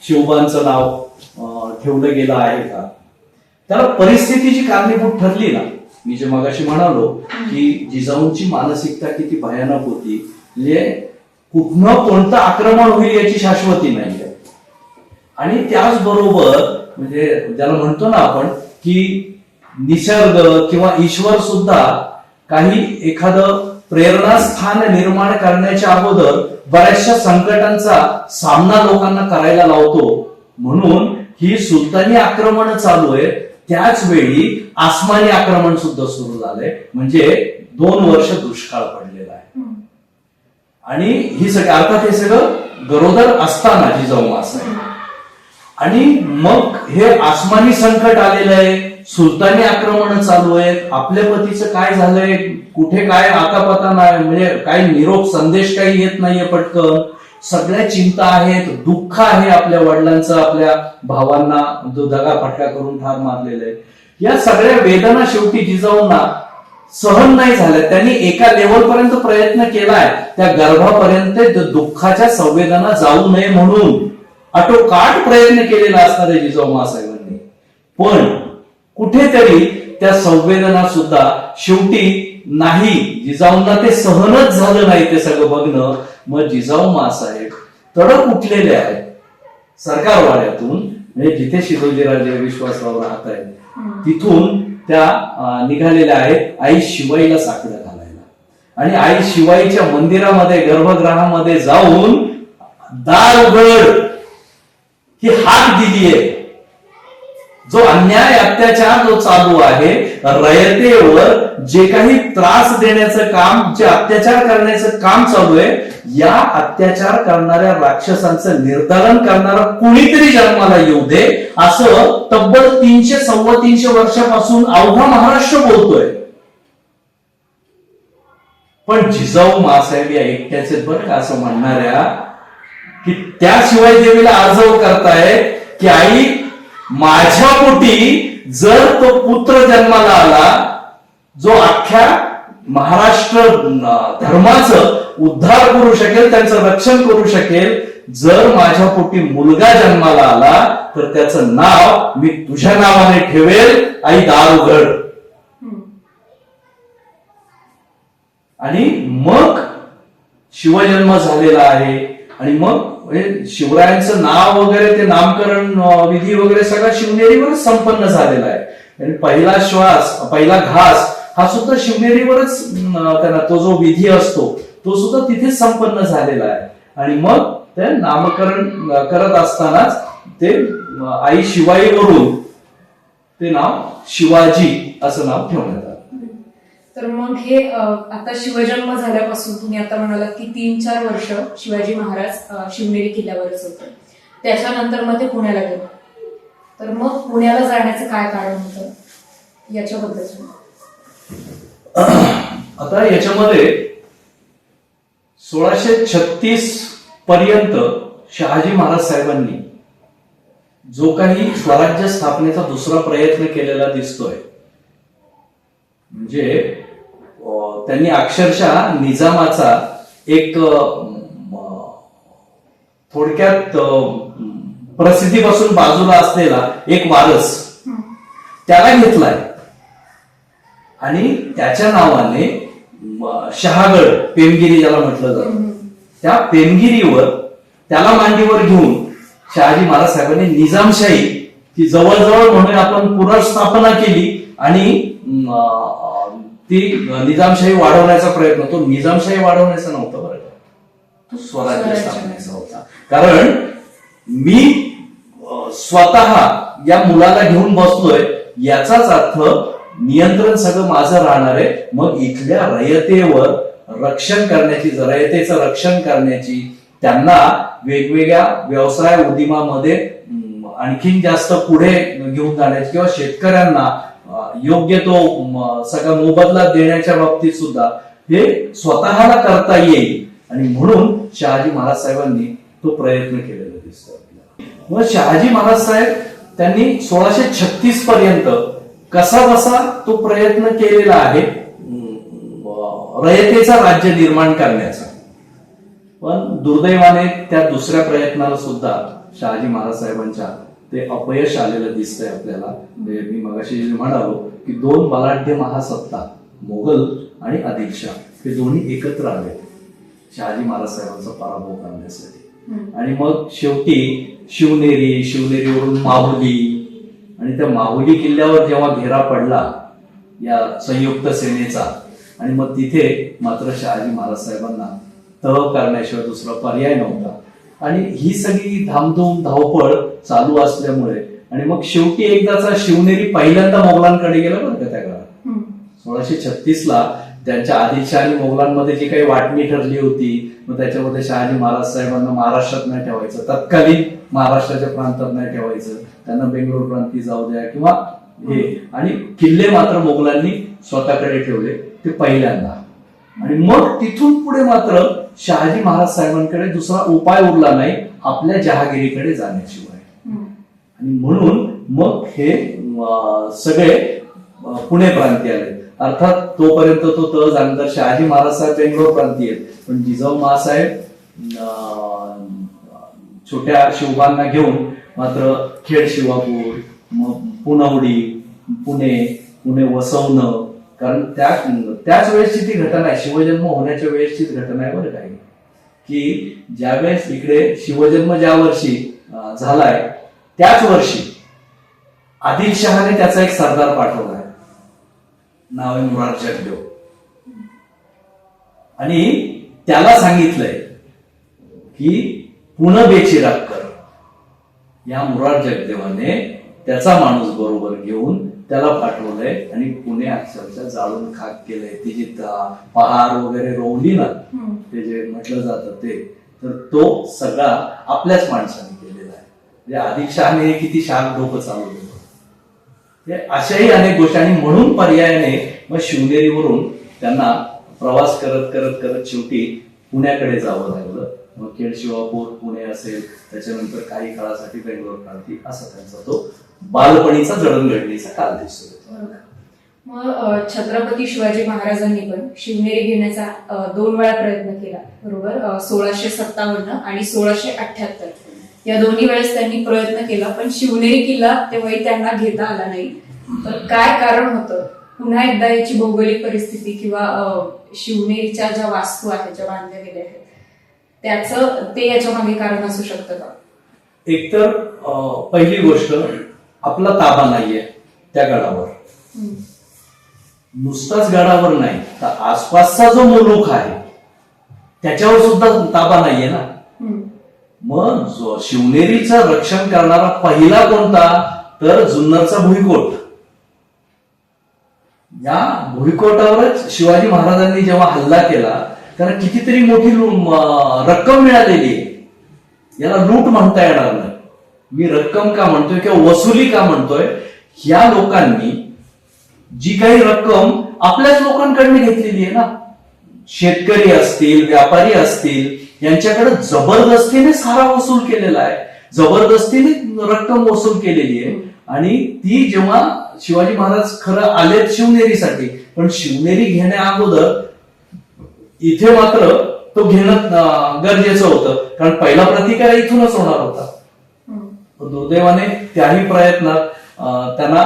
शिवबांचं नाव ठेवलं गेलं आहे का? त्याला परिस्थितीची कारणीभूत ठरली ना. मी जे मगाशी म्हणालो की जिजाऊंची मानसिकता किती भयानक होती, म्हणजे कुठनं कोणतं आक्रमण होईल याची शाश्वती नाही. आणि त्याचबरोबर म्हणजे ज्याला म्हणतो ना आपण की निसर्ग किंवा ईश्वर सुद्धा काही एखादं प्रेरणास्थान निर्माण करण्याच्या अगोदर बऱ्याचशा संकटांचा सामना लोकांना करायला लावतो. म्हणून ही सुलतानी आक्रमण चालू आहे, त्याच वेळी आसमानी आक्रमण सुद्धा सुरू झालंय. म्हणजे 2 वर्ष दुष्काळ पडलेला आहे. आणि ही सगळं अर्थात हे सगळं गरोदर असताना जिजाऊ मासाहेब, आणि मग हे आसमानी संकट आलेलं आहे, सुलतानी आक्रमण चालू आहेत, आपल्या पतीचं काय झालंय, कुठे काय आता पता नाही, म्हणजे काही निरोप संदेश काही येत नाहीये पटकन, सगळ्या चिंता आहेत, दुःख आहे आपल्या वडिलांचं, आपल्या भावांना जो दगाफटका करून ठार मारलेला आहे. या सगळ्या वेदना शेवटी जिजाऊंना सहन नाही झाल्या. त्यांनी एका लेवलपर्यंत प्रयत्न केलाय, त्या गर्भापर्यंत दुःखाच्या संवेदना जाऊ नये म्हणून आटोकाट प्रयत्न केलेला असणार आहे जिजाऊ मासाहेबांनी. पण कुठेतरी त्या संवेदना सुद्धा शेवटी नाही, जिजाऊंना ते सहनच झालं नाही ते सगळं बघणं. मग जिजाऊ मासाहेब तडक उठलेले आहेत सरकारवाड्यातून, म्हणजे जिथे शिवाजीराजे विश्वासराव राहत आहेत तिथून त्या निघालेल्या आहेत आई शिवाईला साकडं घालायला. आणि आई शिवाईच्या मंदिरामध्ये, गर्भगृहामध्ये जाऊन दार उघड ही हाक दिलीये. जो अन्याय अत्याचार जो चालू आहे, रयतेवर जे काही त्रास देण्याचं काम, जे अत्याचार करण्याचं काम चालू आहे, या अत्याचार करणाऱ्या राक्षसांचं निर्धारण करणारा कुणीतरी जन्माला येऊ दे, असं तब्बल 300-325 वर्षापासून अवघा महाराष्ट्र बोलतोय. पण जिजाऊ मासाहेब या एकट्याचे बरं का असं म्हणणाऱ्या, की त्याशिवाय देवीला अर्जव करतायत की आई, माझ्या पोटी जर तो पुत्र जन्माला आला जो अख्ख्या महाराष्ट्र धर्माचं उद्धार करू शकेल, त्यांचं रक्षण करू शकेल, जर माझ्या पोटी मुलगा जन्माला आला तर त्याचं नाव मी तुझ्या नावाने ठेवेल, आई दार उघड. आणि मग शिवजन्म झालेला आहे. आणि मग शिवरायांचं नाव वगैरे, ते नामकरण विधी वगैरे सगळा शिवनेरीवरच संपन्न झालेला आहे. आणि पहिला श्वास, पहिला घास हा सुद्धा शिवनेरीवरच त्यांना तो जो विधी असतो तो सुद्धा तिथेच संपन्न झालेला आहे. आणि मग ते नामकरण करत असतानाच ते आई शिवाईवरून ते नाव शिवाजी असं नाव ठेवण्यात आलं. तर मग हे आता शिवजन्म झाल्यापासून तुम्ही आता म्हणालात की 3-4 वर्ष शिवाजी महाराज शिवनेरी किल्ल्यावरच होते, त्याच्यानंतर मग ते पुण्याला गेले. तर मग पुण्याला जाण्याचं काय कारण होतं याच्याबद्दल? आता याच्यामध्ये 1636 पर्यंत शहाजी महाराज साहेबांनी जो काही स्वराज्य स्थापनेचा दुसरा प्रयत्न केलेला दिसतोय, म्हणजे त्यांनी अक्षरशः निजामाचा एक थोडक्यात प्रसिद्धीपासून बाजूला असलेला एक वारस त्याला घेतलाय आणि त्याच्या नावाने शहागड पेमगिरी ज्याला म्हटलं जातं त्या पेमगिरीवर त्याला मांडीवर घेऊन शहाजी महाराज साहेबांनी निजामशाही ती जवळजवळ म्हणून आपण पुनर्स्थापना केली आणि ती निजामशाही वाढवण्याचा प्रयत्न, तो निजामशाही वाढवण्याचा नव्हता बरं का, तो स्वराज्य स्थापनेचा होता. कारण मी स्वतः या मुलाला घेऊन बसलोय याचाच अर्थ नियंत्रण सगळं माझं राहणार आहे. मग इथल्या रयतेवर रक्षण करण्याची, रयतेचं रक्षण करण्याची, त्यांना वेगवेगळ्या व्यवसाय उद्यमामध्ये आणखीन जास्त पुढे घेऊन जाण्याची किंवा शेतकऱ्यांना योग्य तो सगळा मोबदला देण्याच्या बाबतीत सुद्धा हे स्वतःला करता येईल आणि म्हणून शहाजी महाराज साहेबांनी तो प्रयत्न केलेला दिसतो आपल्याला. मग शहाजी महाराज साहेब त्यांनी 1636 पर्यंत कसा बसा तो प्रयत्न केलेला आहे रयतेचा राज्य निर्माण करण्याचा. पण दुर्दैवाने त्या दुसऱ्या प्रयत्नाला सुद्धा शहाजी महाराज साहेबांच्या ते अपयश आलेलं दिसतंय आपल्याला. मी मगाशी म्हणालो की 2 बलाढ्य महासत्ता मोगल आणि आदिलशाह हे दोन्ही एकत्र आले शहाजी महाराज साहेबांचा पराभव करण्यासाठी. आणि मग शेवटी शिवनेरीवरून माहुली आणि त्या माहुली किल्ल्यावर जेव्हा घेरा पडला या संयुक्त सेनेचा आणि मग तिथे मात्र शहाजी महाराज साहेबांना तह करण्याशिवाय दुसरा पर्याय नव्हता. आणि ही सगळी धामधूम धावपळ चालू असल्यामुळे आणि मग शेवटी एकदाचा शिवनेरी पहिल्यांदा मोगलांकडे गेला बरं का त्या काळात. 1636 ला त्यांच्या आदिलशाह आणि मोगलांमध्ये जी काही वाटणी ठरली होती, मग त्याच्यामध्ये शहाजी महाराज साहेबांना महाराष्ट्रात नाही ठेवायचं, तत्कालीन महाराष्ट्राच्या प्रांतात नाही ठेवायचं, त्यांना बेंगलोर प्रांती जाऊ द्या किंवा हे, आणि किल्ले मात्र मोगलांनी स्वतःकडे ठेवले ते पहिल्यांदा. आणि मग तिथून पुढे मात्र शहाजी महाराज साहेबांकडे दुसरा उपाय उरला नाही आपल्या जहागिरीकडे जाण्याशिवाय. आणि म्हणून मग हे सगळे पुणे प्रांती आले. अर्थात तोपर्यंत तो तह झाल्यानंतर शहाजी महाराज साहेब बेंगलोर प्रांती आहेत, पण जिजाऊ महासाहेब छोट्या शिवबांना घेऊन मात्र खेड शिवापूर, पुनवडी, पुणे वसवणं, कारण त्याच वेळेसची ती घटना आहे, शिवजन्म होण्याच्या वेळेसचीच घटना आहे बरं काही, की ज्यावेळेस इकडे शिवजन्म ज्या वर्षी झालाय त्याच वर्षी आदिलशहाने त्याचा एक सरदार पाठवलाय, नाव आहे मुरार जगदेव, आणि त्याला सांगितलंय की पुणे बेचिराग कर. या मुरार जगदेवाने त्याचा माणूस बरोबर घेऊन त्याला पाठवलंय आणि पुणे अक्षरशः जाळून खाक केलंय. ती जी पहार वगैरे रोवली ना, ते जे म्हटलं जातं ते, तर तो सगळा आपल्याच माणसाने केलेला आहे. म्हणजे आदिलशहाने किती शाख डोकं चालवलं, अशाही अनेक गोष्टी. आणि म्हणून पर्यायाने मग शिवनेरीवरून त्यांना प्रवास करत करत करत शेवटी पुण्याकडे जावं लागलं. मग खेड शिवापूर पुणे असेल, त्याच्यानंतर काही काळासाठी बेंगलोर क्रांती, असा त्यांचा तो बालपणीचा जडणघडणीचा काल दिसतो. मग छत्रपती शिवाजी महाराजांनी पण शिवनेरी घेण्याचा 2 वेळा प्रयत्न केला बरोबर, 1657 आणि 1678. या दोन्ही वेळेस त्यांनी प्रयत्न केला, पण शिवनेरी किल्ला तेव्हाही त्यांना घेता आला नाही. तर काय कारण होतं? पुन्हा एकदा याची भौगोलिक परिस्थिती किंवा शिवनेरीच्या ज्या वास्तू आहेत ज्या बांधल्या गेल्या आहेत त्याचं ते याच्या मागे कारण असू शकतं का? एकतर पहिली गोष्ट, आपला ताबा नाहीये त्या गडावर. नुसताच गडावर नाही तर आसपासचा जो मुलूक आहे त्याच्यावर सुद्धा ताबा नाहीये ना. मग शिवनेरीचं रक्षण करणारा पहिला कोणता तर जुन्नरचा भुईकोट. या भुईकोटावरच शिवाजी महाराजांनी जेव्हा हल्ला केला त्याला कितीतरी मोठी रक्कम मिळालेली आहे. याला लूट म्हणता येणार नाही. मी रक्कम का म्हणतोय किंवा वसुली का म्हणतोय, ह्या लोकांनी जी काही रक्कम आपल्याच लोकांकडनं घेतलेली आहे ना, शेतकरी असतील व्यापारी असतील यांच्याकडे जबरदस्तीने सारा वसूल केलेला आहे, जबरदस्तीने रक्कम वसूल केलेली आहे. आणि ती जेव्हा शिवाजी महाराज खरं आलेत शिवनेरीसाठी, पण शिवनेरी घेण्या अगोदर इथे मात्र तो घेणं गरजेचं होतं, कारण पहिला प्रतिकार इथूनच होणार होता. दुर्दैवाने त्याही प्रयत्नात त्यांना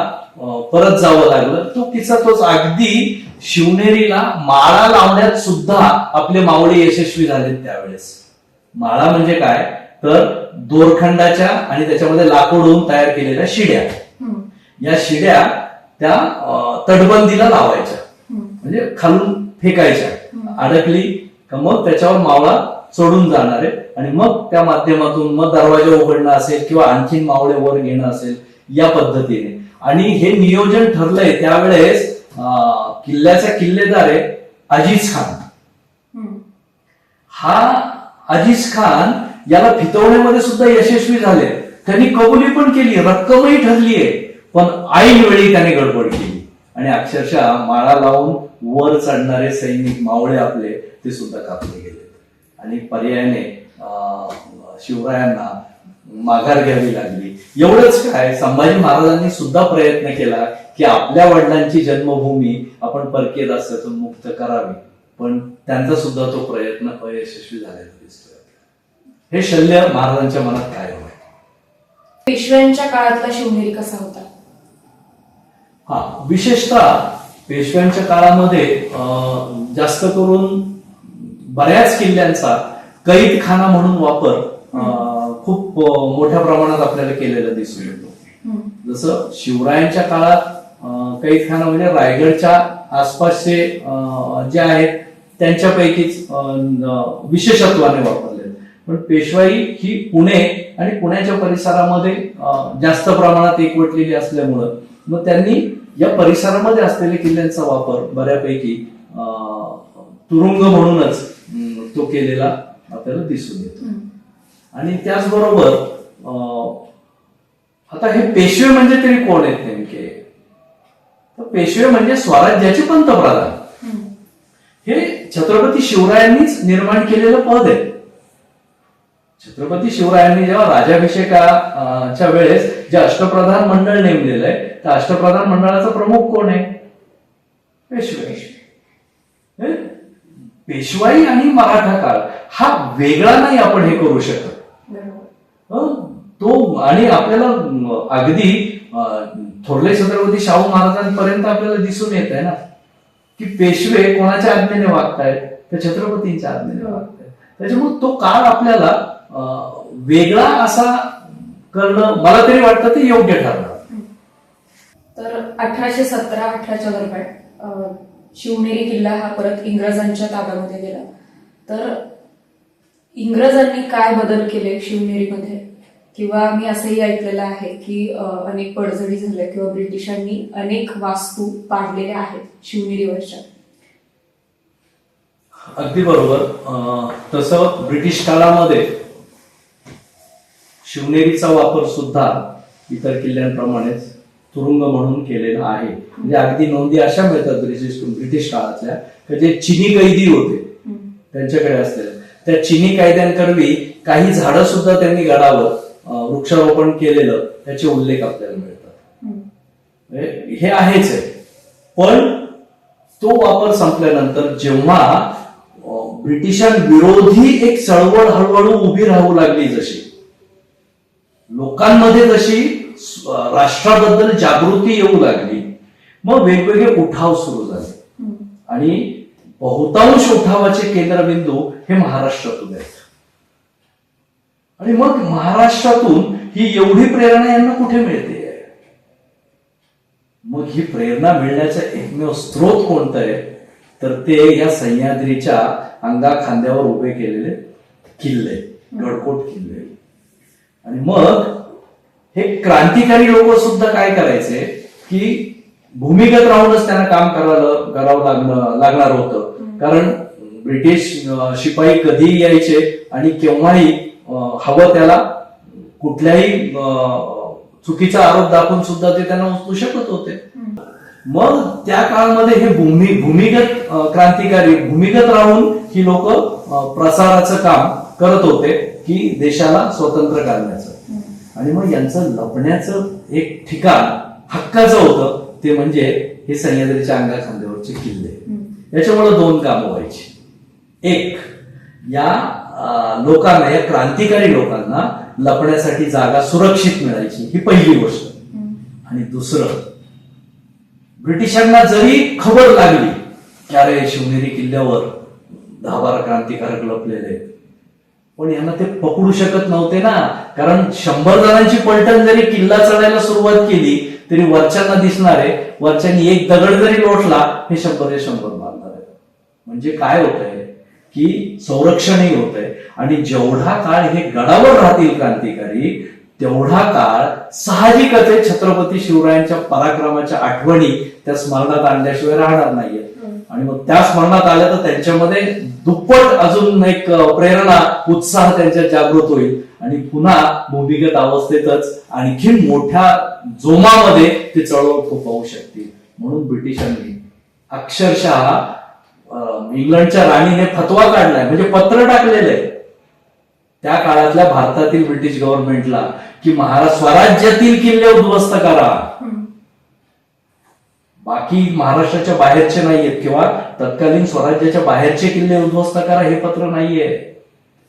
परत जावं लागलं. तो किस्सा तोच. अगदी शिवनेरीला माळा लावण्यात सुद्धा आपले मावळे यशस्वी झालेत त्यावेळेस. माळा म्हणजे काय तर दोरखंडाच्या आणि त्याच्यामध्ये लाकूडून तयार केलेल्या शिड्या. या शिड्या त्या तटबंदीला लावायच्या, म्हणजे खालून फेकायच्या. अडकली का मग त्याच्यावर मावळा चढून जाणार आहे आणि मग त्या माध्यमातून मग दरवाजा उघडणं असेल किंवा आणखीन मावळे वर घेणं असेल या पद्धतीने. आणि हे नियोजन ठरलंय त्यावेळेस किल्ल्याचा किल्लेदार आहे अजीज खान. हा अजीज खान याला फितवण्यामध्ये सुद्धा यशस्वी झाले. त्यांनी कबुली पण केली, रक्कमही ठरली आहे, पण ऐन वेळी त्याने गडबड केली आणि अक्षरशः माळा लावून वर चढणारे सैनिक मावळे आपले ते सुद्धा कापले गेले. आणि पर्यायाने शिवरायांना माघार घ्यावी लागली. एवढंच काय, संभाजी महाराजांनी सुद्धा प्रयत्न केला की आपल्या वडिलांची जन्मभूमी आपण परकीय दास्यातून मुक्त करावी, पण त्यांचा सुद्धा तो प्रयत्न अयशस्वी झालेला दिसतोय. हे शल्य महाराजांच्या मनात कायम आहे. पेशव्यांच्या काळातला शिवनेरी कसा होता? विशेषतः पेशव्यांच्या काळामध्ये जास्त करून बऱ्याच किल्ल्यांचा कैद खाना म्हणून वापर खूप मोठ्या प्रमाणात आपल्याला केलेला दिसून येतो. जसं शिवरायांच्या काळात कैदखाना म्हणजे रायगडच्या आसपासचे जे आहेत त्यांच्यापैकीच विशेषत्वाने वापरले. पण पेशवाई ही पुणे आणि पुण्याच्या परिसरामध्ये जास्त प्रमाणात एकवटलेली असल्यामुळं मग त्यांनी या परिसरामध्ये असलेल्या किल्ल्यांचा वापर बऱ्यापैकी तुरुंग म्हणूनच तो केलेला आपल्याला दिसून येतो. आणि त्याचबरोबर आता हे पेशवे म्हणजे तरी कोण आहेत नेमके, तर पेशवे म्हणजे स्वराज्याचे पंतप्रधान. हे छत्रपती शिवरायांनीच निर्माण केलेलं पद आहे. छत्रपती शिवरायांनी जेव्हा राज्याभिषेकाच्या वेळेस जे अष्टप्रधान मंडळ नेमलेलं आहे त्या अष्टप्रधान मंडळाचा प्रमुख कोण आहे? पेशवे. पेशवाई आणि मराठा काळ हा वेगळा नाही आपण हे करू शकत. तो आणि आपल्याला अगदी थोरले छत्रपती शाहू महाराजांपर्यंत आपल्याला दिसून येत आहे ना की पेशवे कोणाच्या आज्ञेने वागतायत, तर छत्रपतींच्या आज्ञेने वागतायत. त्याच्यामुळे तो काळ आपल्याला वेगळा असा करणं मला तरी वाटतं ते योग्य ठरणार. तर 1817-18च्या दरम्यान शिवनेरी किल्ला हा परत इंग्रजांच्या ताब्यामध्ये गेला. तर इंग्रजांनी काय बदल केले शिवनेरीमध्ये, किंवा मी असंही ऐकलेलं आहे की अनेक पडझडी झाल्या किंवा ब्रिटिशांनी अनेक वास्तू पाडलेल्या आहेत शिवनेरीवरच्या. अगदी बरोबर. तसं ब्रिटिश काळामध्ये शिवनेरीचा वापर सुद्धा इतर किल्ल्यांप्रमाणेच तुरुंग म्हणून केलेला आहे. म्हणजे अगदी नोंदी अशा मिळतात ब्रिटिश काळातल्या की जे चिनी कैदी होते त्यांच्याकडे असलेल्या, त्या चिनी कैद्यांकरवी काही झाडं सुद्धा त्यांनी गडावर वृक्षारोपण केलेलं त्याचे उल्लेख आपल्याला मिळतात. हे आहेच आहे. पण तो वापर संपल्यानंतर जेव्हा ब्रिटिशांविरोधी एक चळवळ हळूहळू उभी राहू लागली, जशी लोकांमध्ये जशी राष्ट्राबद्दल जागृती येऊ लागली, मग वेगवेगळे उठाव सुरू झाले आणि बहुतांश उठावाचे केंद्रबिंदू हे महाराष्ट्रातून आहेत. आणि मग महाराष्ट्रातून ही एवढी प्रेरणा यांना कुठे मिळते? मग ही प्रेरणा मिळण्याचं एकमेव एकमेव स्रोत कोणतं आहे तर ते या सह्याद्रीच्या अंगा खांद्यावर उभे केलेले किल्ले, गडकोट किल्ले. आणि मग हे क्रांतिकारी लोक सुद्धा काय करायचे की भूमिगत राहूनच त्यांना काम करावं लागणार होतं. कारण ब्रिटिश शिपाई कधीही यायचे आणि केव्हाही हवं त्याला कुठल्याही चुकीचा आरोप दाखवून सुद्धा ते त्यांना उचलू शकत होते. मग त्या काळामध्ये हे भूमिगत क्रांतिकारी भूमिगत राहून ही लोक प्रसाराचं काम करत होते की देशाला स्वतंत्र करण्याचं. आणि मग यांचं लपण्याचं एक ठिकाण हक्काचं होतं ते म्हणजे हे सह्याद्रीच्या अंगा खांद्यावरचे किल्ले. याच्यामुळे दोन कामं व्हायची. एक, या लोकांना, या क्रांतिकारी लोकांना लपण्यासाठी जागा सुरक्षित मिळायची, ही पहिली गोष्ट. आणि दुसरं, ब्रिटिशांना जरी खबर लागली की अरे शिवनेरी किल्ल्यावर 10-12 क्रांतिकारक लपलेले आहेत, पण यांना ते पकडू शकत नव्हते ना. कारण 100 जणांची पलटण जरी किल्ला चढायला सुरुवात केली तरी वरच्यांना दिसणार आहे, वरच्यांनी एक दगड जरी लोटला हे 100 मारणार आहे. म्हणजे काय होत आहे की संरक्षणही होत आहे. आणि जेवढा काळ हे गडावर राहतील क्रांतिकारी तेवढा काळ साहजिकच आहे छत्रपती शिवरायांच्या पराक्रमाच्या आठवणी त्या स्मरणात आणल्याशिवाय राहणार नाहीये. आणि मग त्या स्मरणात आल्या तर त्यांच्यामध्ये दुप्पट अजून एक प्रेरणा, उत्साह त्यांच्यात जागृत होईल आणि पुन्हा भूमिगत अवस्थेतच आणखी मोठ्या जोमामध्ये ते चळवळ पाहू शकतील. म्हणून ब्रिटिशांनी अक्षरशः इंग्लंडच्या राणीने फतवा काढलाय, म्हणजे पत्र टाकलेलं आहे त्या काळातल्या भारतातील ब्रिटिश गव्हर्नमेंटला की स्वराज्यातील किल्ले उद्ध्वस्त करा. बाकी महाराष्ट्राच्या बाहेरचे नाहीयेत किंवा तत्कालीन स्वराज्याच्या बाहेरचे किल्ले उद्ध्वस्त करा हे पत्र नाहीये.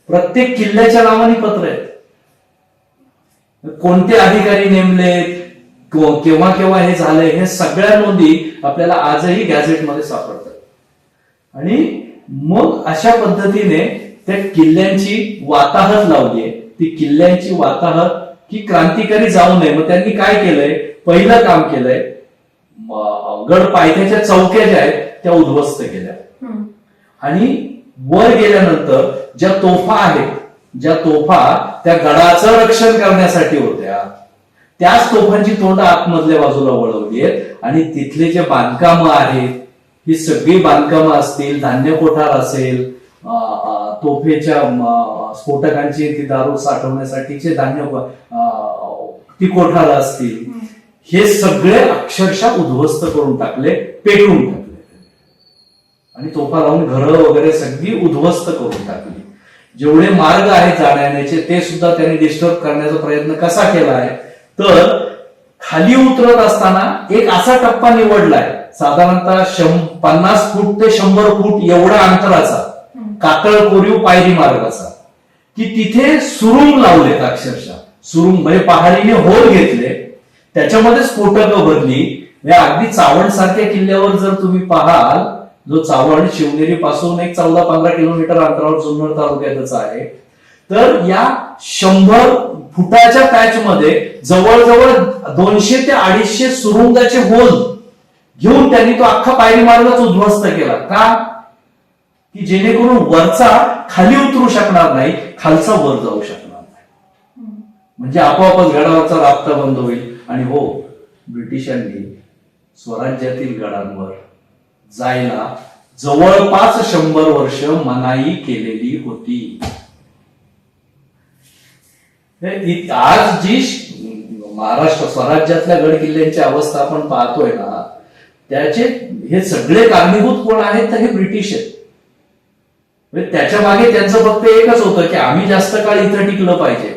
प्रत्येक किल्ल्याच्या नावाने पत्र आहेत. कोणते अधिकारी नेमलेत, केव्हा केव्हा हे झालंय, हे सगळ्या नोंदी आपल्याला आजही गॅझेटमध्ये सापडतात. आणि मग अशा पद्धतीने त्या किल्ल्यांची वाताहत लावलीये. ती किल्ल्यांची वाताहत की क्रांतिकारी जाऊ नये. मग त्यांनी काय केलंय, पहिलं काम केलंय, गड पायथ्याच्या चौक्या ज्या आहेत त्या उद्ध्वस्त केल्या. आणि वर गेल्यानंतर ज्या तोफा आहेत, ज्या तोफा त्या गडाचं रक्षण करण्यासाठी होत्या, त्याच तोफांची तोंड आतमधल्या बाजूला वळवली आहेत. आणि तिथले जे बांधकामं आहेत, ही सगळी बांधकामं असतील, धान्य कोठार असेल, तोफेच्या स्फोटकांची ती दारू साठवण्यासाठीचे धान्य ती कोठार असतील, हे सगळे अक्षरशः उद्ध्वस्त करून टाकले, पेटवून टाकले. आणि तोफा लावून घरं वगैरे सगळी उद्ध्वस्त करून टाकली. जेवढे मार्ग आहेत जाण्याचे ते सुद्धा त्यांनी डिस्टर्ब करण्याचा प्रयत्न कसा केलाय तर खाली उतरत असताना एक असा टप्पा निवडलाय साधारणतः 50 फूट ते 100 फूट एवढा अंतराचा, कातळ कोरीव पायरी मार्गाचा, की तिथे सुरुंग लावलेत. अक्षरशः सुरुंग म्हणजे पहाडीने होल घेतले, त्याच्यामध्ये स्फोटकं भरली. अगदी चावंड सारख्या किल्ल्यावर जर तुम्ही पाहाल, जो चावंड शिवनेरी पासून एक 14-15 किलोमीटर अंतरावर जुन्नर तालुक्यातच आहे, तर या 100 फुटाच्या पॅच मध्ये जवळजवळ 200 ते 250 सुरुंगाचे होल घेऊन त्यांनी तो अख्खा पायरी मार्गच उद्ध्वस्त केला. का की जेणेकरून वरचा खाली उतरू शकणार नाही, खालचा वर जाऊ शकणार नाही. म्हणजे आपोआपच गडावरचा राबता बंद होईल. आणि हो, ब्रिटिशांनी स्वराज्यातील गडांवर जायला जवळपास 100 वर्ष मनाई केलेली होती. आज जी महाराष्ट्र स्वराज्यातल्या गड किल्ल्यांची अवस्था आपण पाहतोय ना, त्याचे हे सगळे कारणीभूत कोण आहेत तर हे ब्रिटिश आहेत. त्याच्या मागे त्यांचं फक्त एकच होतं की आम्ही जास्त काळ इथं टिकलं पाहिजे.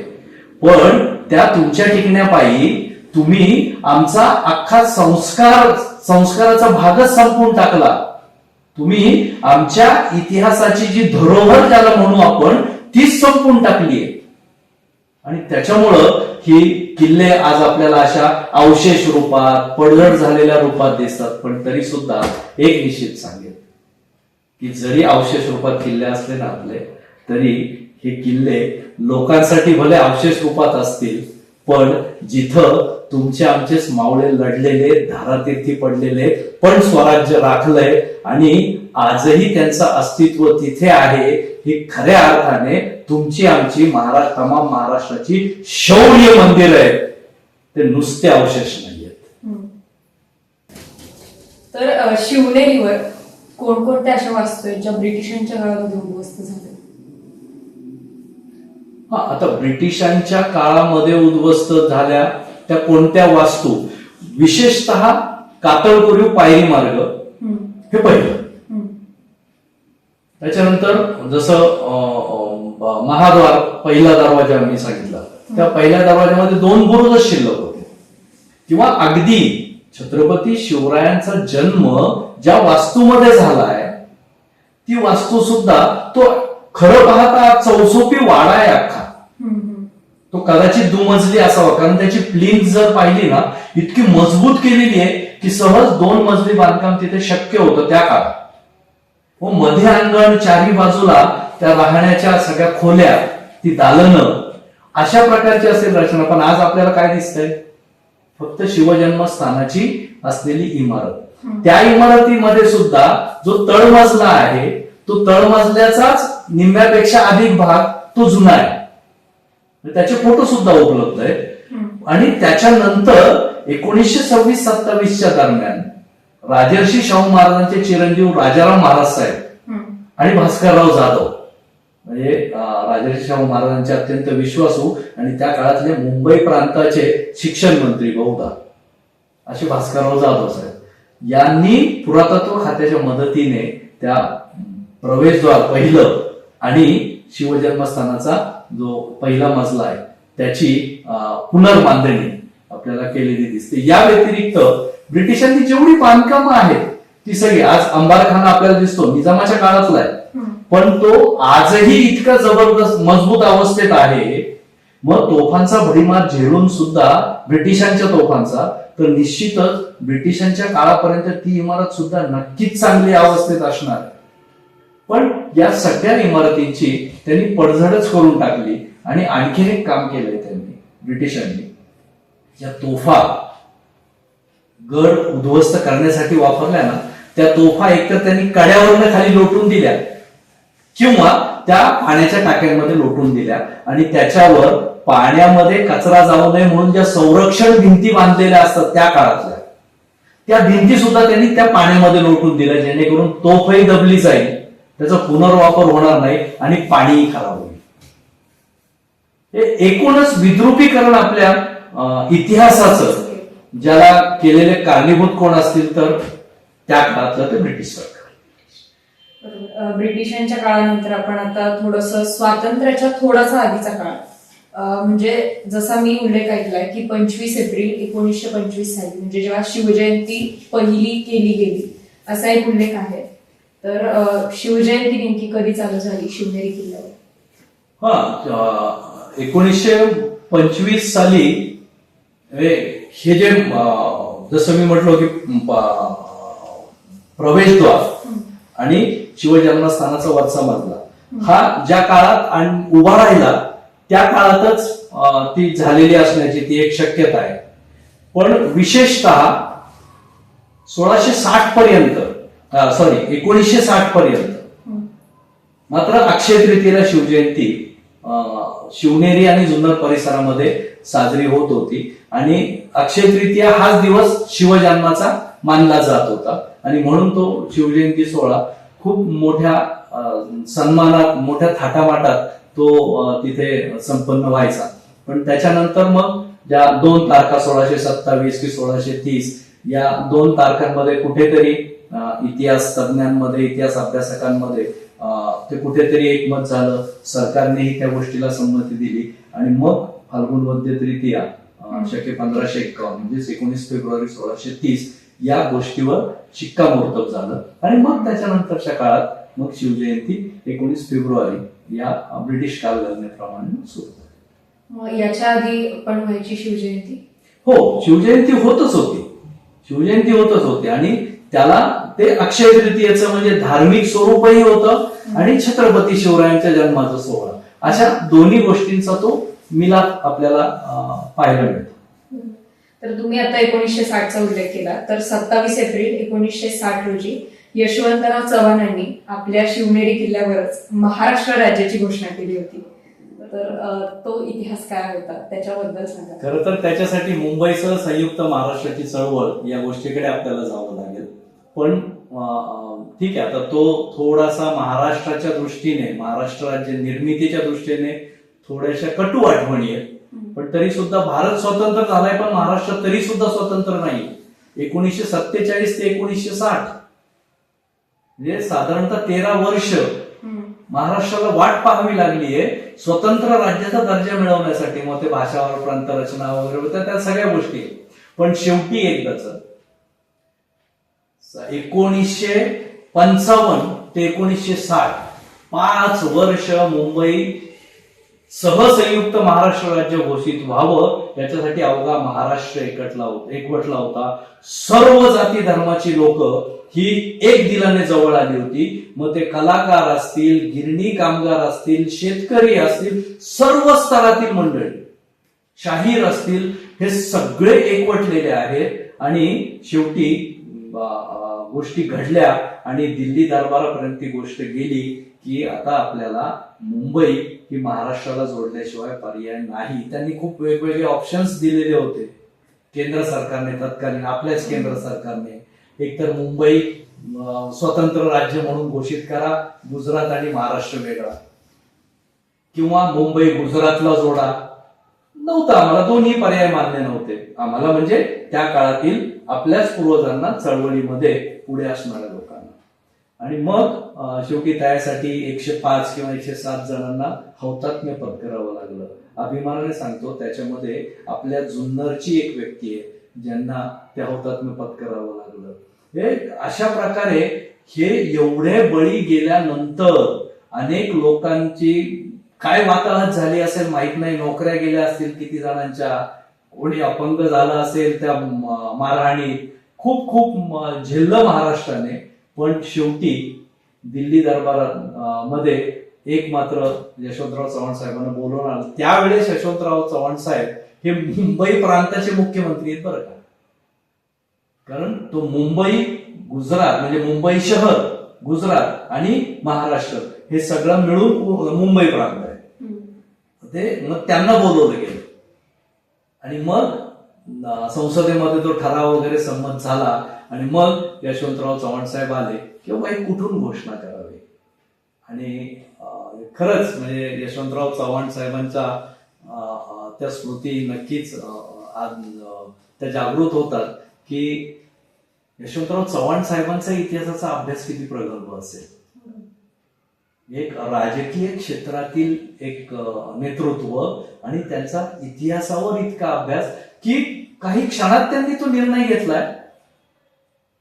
पण त्या तुमच्या टिकण्यापायी तुम्ही आमचा अख्खा संस्काराचा भागच संपवून टाकला. तुम्ही आमच्या इतिहासाची जी धरोहर ज्याला म्हणू आपण, तीच संपवून टाकली. आणि त्याच्यामुळं ही किल्ले आज आपल्याला अशा अवशेष रूपात, पडझड झालेल्या रूपात दिसतात. पण तरी सुद्धा एक निश्चित सांगेल की जरी अवशेष रूपात किल्ले असले ना आपले, तरी हे किल्ले लोकांसाठी भले अवशेष रूपात असतील, पण जिथं तुमचे आमचेच मावळे लढलेले, धारातीर्थी पडलेले, पण स्वराज्य राखलंय आणि आजही त्यांचं अस्तित्व तिथे आहे. ही खऱ्या अर्थाने तुमची आमची तमाम महाराष्ट्राची शौर्य मंदिर आहेत, ते नुसते अवशेष नाहीयेत. तर शिवनेरीवर कोणकोणत्या अशा वास्तू आहेत ज्या ब्रिटिशांच्या काळामध्ये उद्ध्वस्त झाल्या? आता ब्रिटिशांच्या काळामध्ये उद्ध्वस्त झाल्या त्या कोणत्या वास्तू? विशेषतः कातळकोरीव पायरी मार्ग हे पहिलं. त्याच्यानंतर जसं महाद्वार, पहिला दरवाजा मी सांगितला, त्या पहिल्या दरवाजामध्ये 2 बुरुज शिल्लक होते. किंवा अगदी छत्रपती शिवरायांचा जन्म ज्या वास्तूमध्ये झालाय ती वास्तू सुद्धा, तो खरं पाहता चौसोपी वाडा आहे अख्खा. तो कदाचित दुमजली असावा, कारण त्याची प्लिंथ जर पाहिली ना इतकी मजबूत केलेली आहे की सहज 2 मजली बांधकाम तिथे शक्य होतं त्या काळात. व मध्ये अंगण, चारी बाजूला त्या राहण्याच्या सगळ्या खोल्या, ती दालनं, अशा प्रकारची असेल रचना. पण आज आपल्याला काय दिसतंय? फक्त शिवजन्मस्थानाची असलेली इमारत. त्या इमारतीमध्ये सुद्धा जो तळमजला आहे तो तळमजल्याचाच निम्म्यापेक्षा अधिक भाग तो जुना आहे. त्याचे फोटो सुद्धा उपलब्ध आहेत. आणि त्याच्यानंतर 1926-27च्या दरम्यान राजर्षी शाहू महाराजांचे चिरंजीव राजाराम महाराज साहेब आणि भास्करराव जाधव, म्हणजे राजर्षी शाहू महाराजांचे अत्यंत विश्वासू आणि त्या काळातले मुंबई प्रांताचे शिक्षण मंत्री बहुधा असे भास्करराव जाधव साहेब यांनी पुरातत्व खात्याच्या मदतीने त्या प्रवेशद्वार पहिलं आणि शिवजन्मस्थानाचा जो पहिला मजला आहे त्याची पुनर्बांधणी आपल्याला केलेली दिसते. या व्यतिरिक्त ब्रिटिशांनी जेवढी बांधकामं आहेत ती सगळी, आज अंबारखाना आपल्याला दिसतो निजामाच्या काळातला आहे, पण तो आजही इतका जबरदस्त मजबूत अवस्थेत आहे. मग तोफांचा भडीमार झेलून सुद्धा, ब्रिटिशांच्या तोफांचा, तर निश्चितच ब्रिटिशांच्या काळापर्यंत ती इमारत सुद्धा नक्कीच चांगली अवस्थेत असणार. पण या सगळ्या इमारतींची त्यांनी पडझडच करून टाकली आणि आणखीन एक काम केलंय त्यांनी, ब्रिटिशांनी ज्या तोफा गड उद्ध्वस्त करण्यासाठी वापरल्या ना, त्या तोफा एकतर त्यांनी कड्यावरनं खाली लोटून दिल्या किंवा त्या पाण्याच्या टाक्यांमध्ये लोटून दिल्या आणि त्याच्यावर पाण्यामध्ये कचरा जाऊ नये म्हणून ज्या संरक्षण भिंती बांधलेल्या असतात त्या काळातल्या, त्या भिंती सुद्धा त्यांनी त्या पाण्यामध्ये लोटून दिल्या, जेणेकरून तोफही दबली जाईल, त्याचा पुनर्वापर होणार नाही आणि पाणीही खराब होईल. हे एकूणच विद्रुपीकरण आपल्या इतिहासाचं ज्याला केलेले कारणीभूत कोण असतील तर त्या काळातलं ते ब्रिटिश सरकार. ब्रिटिशांच्या काळानंतर आपण आता थोडस स्वातंत्र्याच्या थोडासा आधीचा काळ, म्हणजे जसा मी उल्लेख ऐकलाय की 25 एप्रिल 1925 साली, म्हणजे जेव्हा शिवजयंती पहिली केली गेली असा एक उल्लेख आहे. तर शिवजयंती नेमकी कधी चालू झाली शिवनेरी किल्ल्यावर? 1925 साली हे जे जसं मी म्हटलो की प्रवेशद्वार आणि शिवजन्मस्थानाचा वरचा मजला हा ज्या काळात उभा राहिला त्या काळातच ती झालेली असण्याची ती एक शक्यता आहे. पण विशेषतः 1960 पर्यंत मात्र अक्षय तृतीयेला शिवजयंती शिवनेरी आणि जुन्नर परिसरामध्ये साजरी होत होती आणि अक्षय तृतीया हाच दिवस शिवजन्माचा मानला जात होता आणि म्हणून तो शिवजयंती सोहळा खूप मोठ्या सन्मानात, मोठ्या थाटामाटात तो तिथे संपन्न व्हायचा. पण त्याच्यानंतर मग ज्या 2 तारखा 1627 की 1630 या 2 तारखांमध्ये कुठेतरी इतिहास तज्ञांमध्ये, इतिहास अभ्यासकांमध्ये ते कुठेतरी एकमत झालं, सरकारनेही त्या गोष्टीला संमती दिली आणि मग फाल्गुन वद्य तृतीया शके 1551 म्हणजेच 19 फेब्रुवारी 1630 या गोष्टीवर शिक्कामोर्तब झालं आणि मग त्याच्यानंतरच्या काळात मग शिवजयंती 19 फेब्रुवारी या ब्रिटिश कालगणनेप्रमाणे सुरू झाली. याच्या आधी पण व्हायची शिवजयंती? हो, शिवजयंती होतच होती आणि त्याला ते अक्षय तृतीयेचं म्हणजे धार्मिक स्वरूपही होतं आणि छत्रपती शिवरायांच्या जन्माचा सोहळा, अशा दोन्ही गोष्टींचा तो मिलाप आपल्याला पाहायला मिळतो. तर तुम्ही आता 1960चा उल्लेख केला, तर 27 एप्रिल 1960 रोजी यशवंतराव चव्हाणांनी आपल्या शिवनेरी किल्ल्यावरच महाराष्ट्र राज्याची घोषणा केली होती. तर तो इतिहास काय होता त्याच्याबद्दल सांगा. खरं तर त्याच्यासाठी मुंबईसह संयुक्त महाराष्ट्राची चळवळ या गोष्टीकडे आपल्याला जावं लागेल. पण ठीक आहे, आता तो थोडासा महाराष्ट्राच्या दृष्टीने, महाराष्ट्र राज्य निर्मितीच्या दृष्टीने थोड्याशा कटू आठवणी आहेत. पण तरी सुद्धा भारत स्वतंत्र झालाय, पण महाराष्ट्र तरी सुद्धा स्वतंत्र नाही. 1947 ते 1960 म्हणजे साधारणतः 13 वर्ष महाराष्ट्राला वाट पाहावी लागलीये स्वतंत्र राज्याचा दर्जा मिळवण्यासाठी. मग ते भाषावर प्रांत रचना वगैरे होत्या, त्या सगळ्या गोष्टी. पण शेवटी एकदाच 1955 ते 1960 5 वर्ष मुंबई सहसंयुक्त महाराष्ट्र राज्य घोषित व्हावं याच्यासाठी अवघा महाराष्ट्र एकवटला होता. सर्व जाती धर्माची लोक ही एक दिलाने जवळ आली होती. मग ते कलाकार असतील, गिरणी कामगार असतील, शेतकरी असतील, सर्व स्तरातील मंडळी, शाहीर असतील, हे सगळे एकवटलेले आहेत. आणि शेवटी गोष्टी घडल्या आणि दिल्ली दरबारापर्यंत ती गोष्ट गेली की आता आपल्याला मुंबई ही महाराष्ट्राला जोडल्याशिवाय पर्याय नाही. त्यांनी खूप वेगवेगळे ऑप्शन्स दिलेले होते केंद्र सरकारने, तत्कालीन आपल्याच केंद्र सरकारने. एकतर मुंबई स्वतंत्र राज्य म्हणून घोषित करा, गुजरात आणि महाराष्ट्र वेगळा, किंवा मुंबई गुजरातला जोडा. नव्हतं, आम्हाला दोन्ही पर्याय मान्य नव्हते. आम्हाला म्हणजे त्या काळातील आपल्याच पूर्वजांना, चळवळीमध्ये पुढे असणाऱ्या लोकांना. आणि मग शेवटी त्यासाठी 105 किंवा 107 जणांना हौतात्म्य पत्करावं लागलं. अभिमानाने सांगतो, त्याच्यामध्ये आपल्या जुन्नरची एक व्यक्ती आहे ज्यांना ते हौतात्म्य पत्करावं लागलं. अशा प्रकारे हे एवढे बळी गेल्यानंतर अनेक लोकांची काय वाताहत झाली असेल माहित नाही. नोकऱ्या गेल्या असतील किती जणांच्या, कोणी अपंग झालं असेल त्या मारहाणीत. खूप खूप झेललं महाराष्ट्राने. पण शेवटी दिल्ली दरबारामध्ये एक मात्र यशवंतराव चव्हाण साहेबांना बोलवून आलं. त्यावेळेस यशवंतराव चव्हाण साहेब हे मुंबई प्रांताचे मुख्यमंत्री आहेत बरं का. कारण तो मुंबई गुजरात म्हणजे मुंबई शहर, गुजरात आणि महाराष्ट्र हे सगळं मिळून मुंबई प्रांत आहे. ते मग त्यांना बोलवलं गेलं आणि मग संसदेमध्ये तो ठराव वगैरे संमत झाला. आणि मग यशवंतराव चव्हाण साहेब आले की बाई कुठून घोषणा करावी. आणि खरंच म्हणजे यशवंतराव चव्हाण साहेबांच्या त्या स्मृती नक्कीच त्या जागृत होतात की यशवंतराव चव्हाण साहेबांचा इतिहासाचा अभ्यास किती प्रगल्भ असेल. एक राजकीय क्षेत्रातील एक नेतृत्व आणि त्यांचा इतिहासावर इतका अभ्यास की काही क्षणात त्यांनी तो निर्णय घेतलाय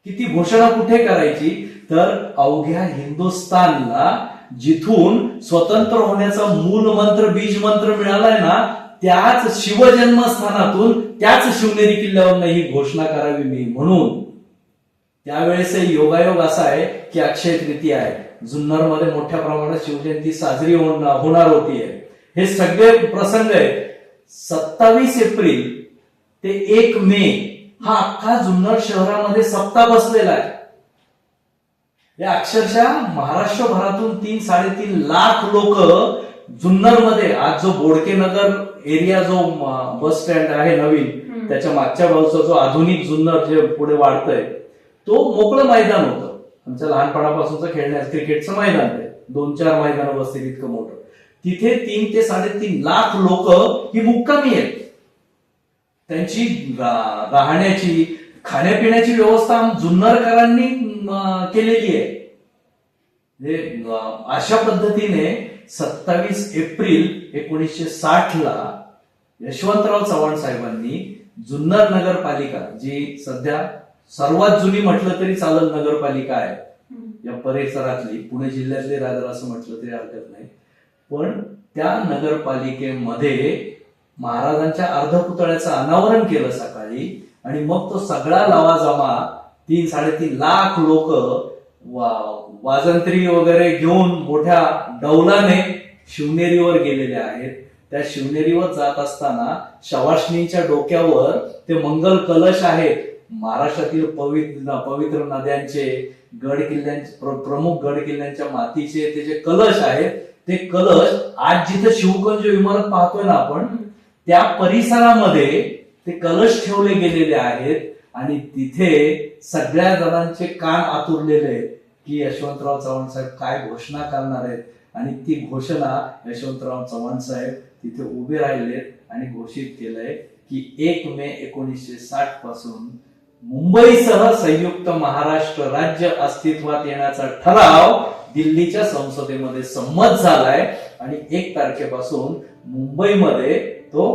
की ती घोषणा कुठे करायची. तर अवघ्या हिंदुस्थानला जिथून स्वतंत्र होण्याचा मूल मंत्र, बीज मंत्र मिळालाय ना, त्याच शिवजन्मस्थानातून, त्याच शिवनेरी किल्ल्यावर ही घोषणा करावी मी. म्हणून त्यावेळेस योगायोग असा आहे की अक्षय तृतीया आहे, जुन्नरमध्ये मोठ्या प्रमाणात शिवजयंती साजरी होणार होतीये. हे सगळे प्रसंग आहेत. 27 एप्रिल ते 1 मे हा अख्खा जुन्नर शहरामध्ये सप्ताह बसलेला आहे. या अक्षरशः महाराष्ट्रभरातून 3-3.5 लाख लोक जुन्नरमध्ये, आज जो बोडके नगर एरिया जो बस स्टँड आहे नवीन, त्याच्या मागच्या बाजूचा जो आधुनिक जुन्नर जे पुढे वाढतंय, तो मोकळं मैदान होतं. आमच्या लहानपणापासूनचं खेळण्याचं क्रिकेटचं मैदान आहे, 2-4 मैदानं बसतील इतकं मोठं. तिथे 3 ते 3.5 लाख लोक ही मुक्कामी आहेत. त्यांची राहण्याची, खाण्यापिण्याची व्यवस्था जुन्नरकरांनी केलेली आहे. अशा पद्धतीने 27 एप्रिल 1960 ला यशवंतराव चव्हाण साहेबांनी जुन्नर नगरपालिका, जी सध्या सर्वात जुनी म्हटलं तरी चालत नगरपालिका आहे या परिसरातली, पुणे जिल्ह्यातली राजर असं म्हटलं तरी हरकत नाही, पण त्या नगरपालिकेमध्ये महाराजांच्या अर्धपुतळ्याचं अनावरण केलं सकाळी. आणि मग तो सगळा लवाजमा 3-3.5 लाख लोक वाजंत्री वगैरे घेऊन मोठ्या डौलाने शिवनेरीवर गेलेले आहेत. त्या शिवनेरीवर जात असताना शवाष्णीच्या डोक्यावर ते मंगल कलश आहेत. महाराष्ट्रातील पवित्र नद्यांचे, गड किल्ल्यांचे, प्रमुख गड किल्ल्यांच्या मातीचे ते जे कलश आहेत, ते कलश आज जिथे शिवगंज इमारत पाहतोय ना आपण, त्या परिसरामध्ये ते कलश ठेवले गेलेले आहेत. आणि तिथे सगळ्या जणांचे कान आतुरलेले आहेत की यशवंतराव चव्हाण साहेब काय घोषणा करणार आहेत. आणि ती घोषणा यशवंतराव चव्हाण साहेब तिथे उभे राहिलेत आणि घोषित केलंय की 1 मे 1960 पासून मुंबईसह संयुक्त महाराष्ट्र राज्य अस्तित्वात येण्याचा ठराव दिल्लीच्या संसदेमध्ये संमत झालाय. आणि 1 तारखेपासून मुंबईमध्ये तो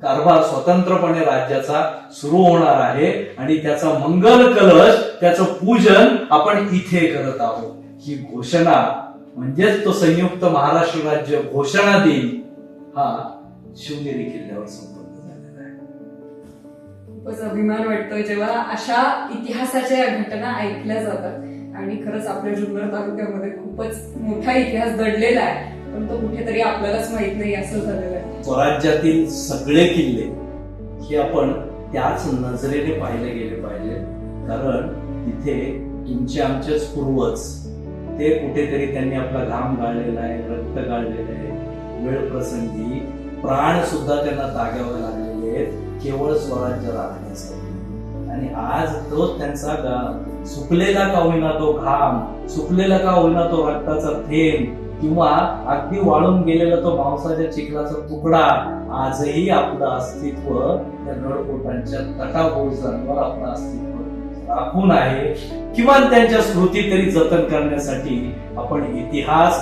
कारभार स्वतंत्रपणे राज्याचा सुरू होणार आहे. आणि त्याचा मंगल कलश, त्याचं पूजन आपण इथे करत आहोत. ही घोषणा म्हणजेच तो संयुक्त महाराष्ट्र राज्य घोषणा दिन हा शिवनेरी किल्ल्यावर संपन्न झालेला आहे. खूपच अभिमान वाटतोय जेव्हा अशा इतिहासाच्या घटना ऐकल्या जातात. आणि खरंच आपल्या जुन्नर तालुक्यामध्ये खूपच मोठा इतिहास दडलेला आहे, पण तो कुठेतरी आपल्यालाच माहित नाही असं झालेलं आहे. स्वराज्यातील सगळे किल्ले हे आपण त्याच नजरेने पाहिले गेले पाहिजे. कारण तिथे तुमचे आमचेच पूर्वज ते कुठेतरी त्यांनी आपला घाम गाळलेला आहे, रक्त गाळलेलं आहे, वेळ प्रसंगी प्राण सुद्धा त्यांना त्यागावे लागलेले आहेत केवळ स्वराज्य राखण्यासाठी. आणि आज तोच त्यांचा सुकलेला का होईना तो घाम, सुकलेला का होईना तो रक्ताचा थेंब, किंवा अगदी वाळून गेलेला तो मांसाच्या चिखलाचा तुकडा आजही आपलं अस्तित्व त्या नळकोटांच्या तटाभोवतीवर आपलं अस्तित्व राखून आहे. किमान त्यांच्या स्मृती तरी जतन करण्यासाठी आपण इतिहास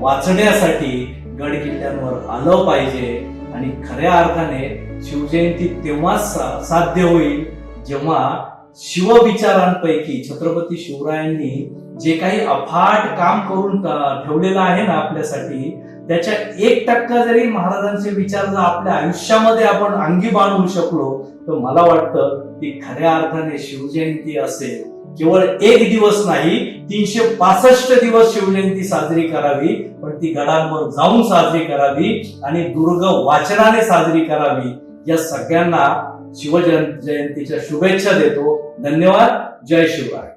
वाचण्यासाठी गड किल्ल्यांवर आलं पाहिजे. आणि खऱ्या अर्थाने शिवजयंती तेव्हाच साध्य होईल जेव्हा शिवविचारांपैकी छत्रपती शिवरायांनी जे काही अफाट काम करून ठेवलेलं आहे ना आपल्यासाठी, त्याच्या 1% जरी महाराजांचे विचार जर आपल्या आयुष्यामध्ये आपण अंगी बाळगू शकलो तर मला वाटतं ती खऱ्या अर्थाने शिवजयंती असेल. केवळ 1 दिवस नाही, 365 दिवस शिवजयंती साजरी करावी, पण ती गडांवर जाऊन साजरी करावी आणि दुर्ग वाचनाने साजरी करावी. या सगळ्यांना शिवजयंतीच्या शुभेच्छा देतो. धन्यवाद. जय शिवराय.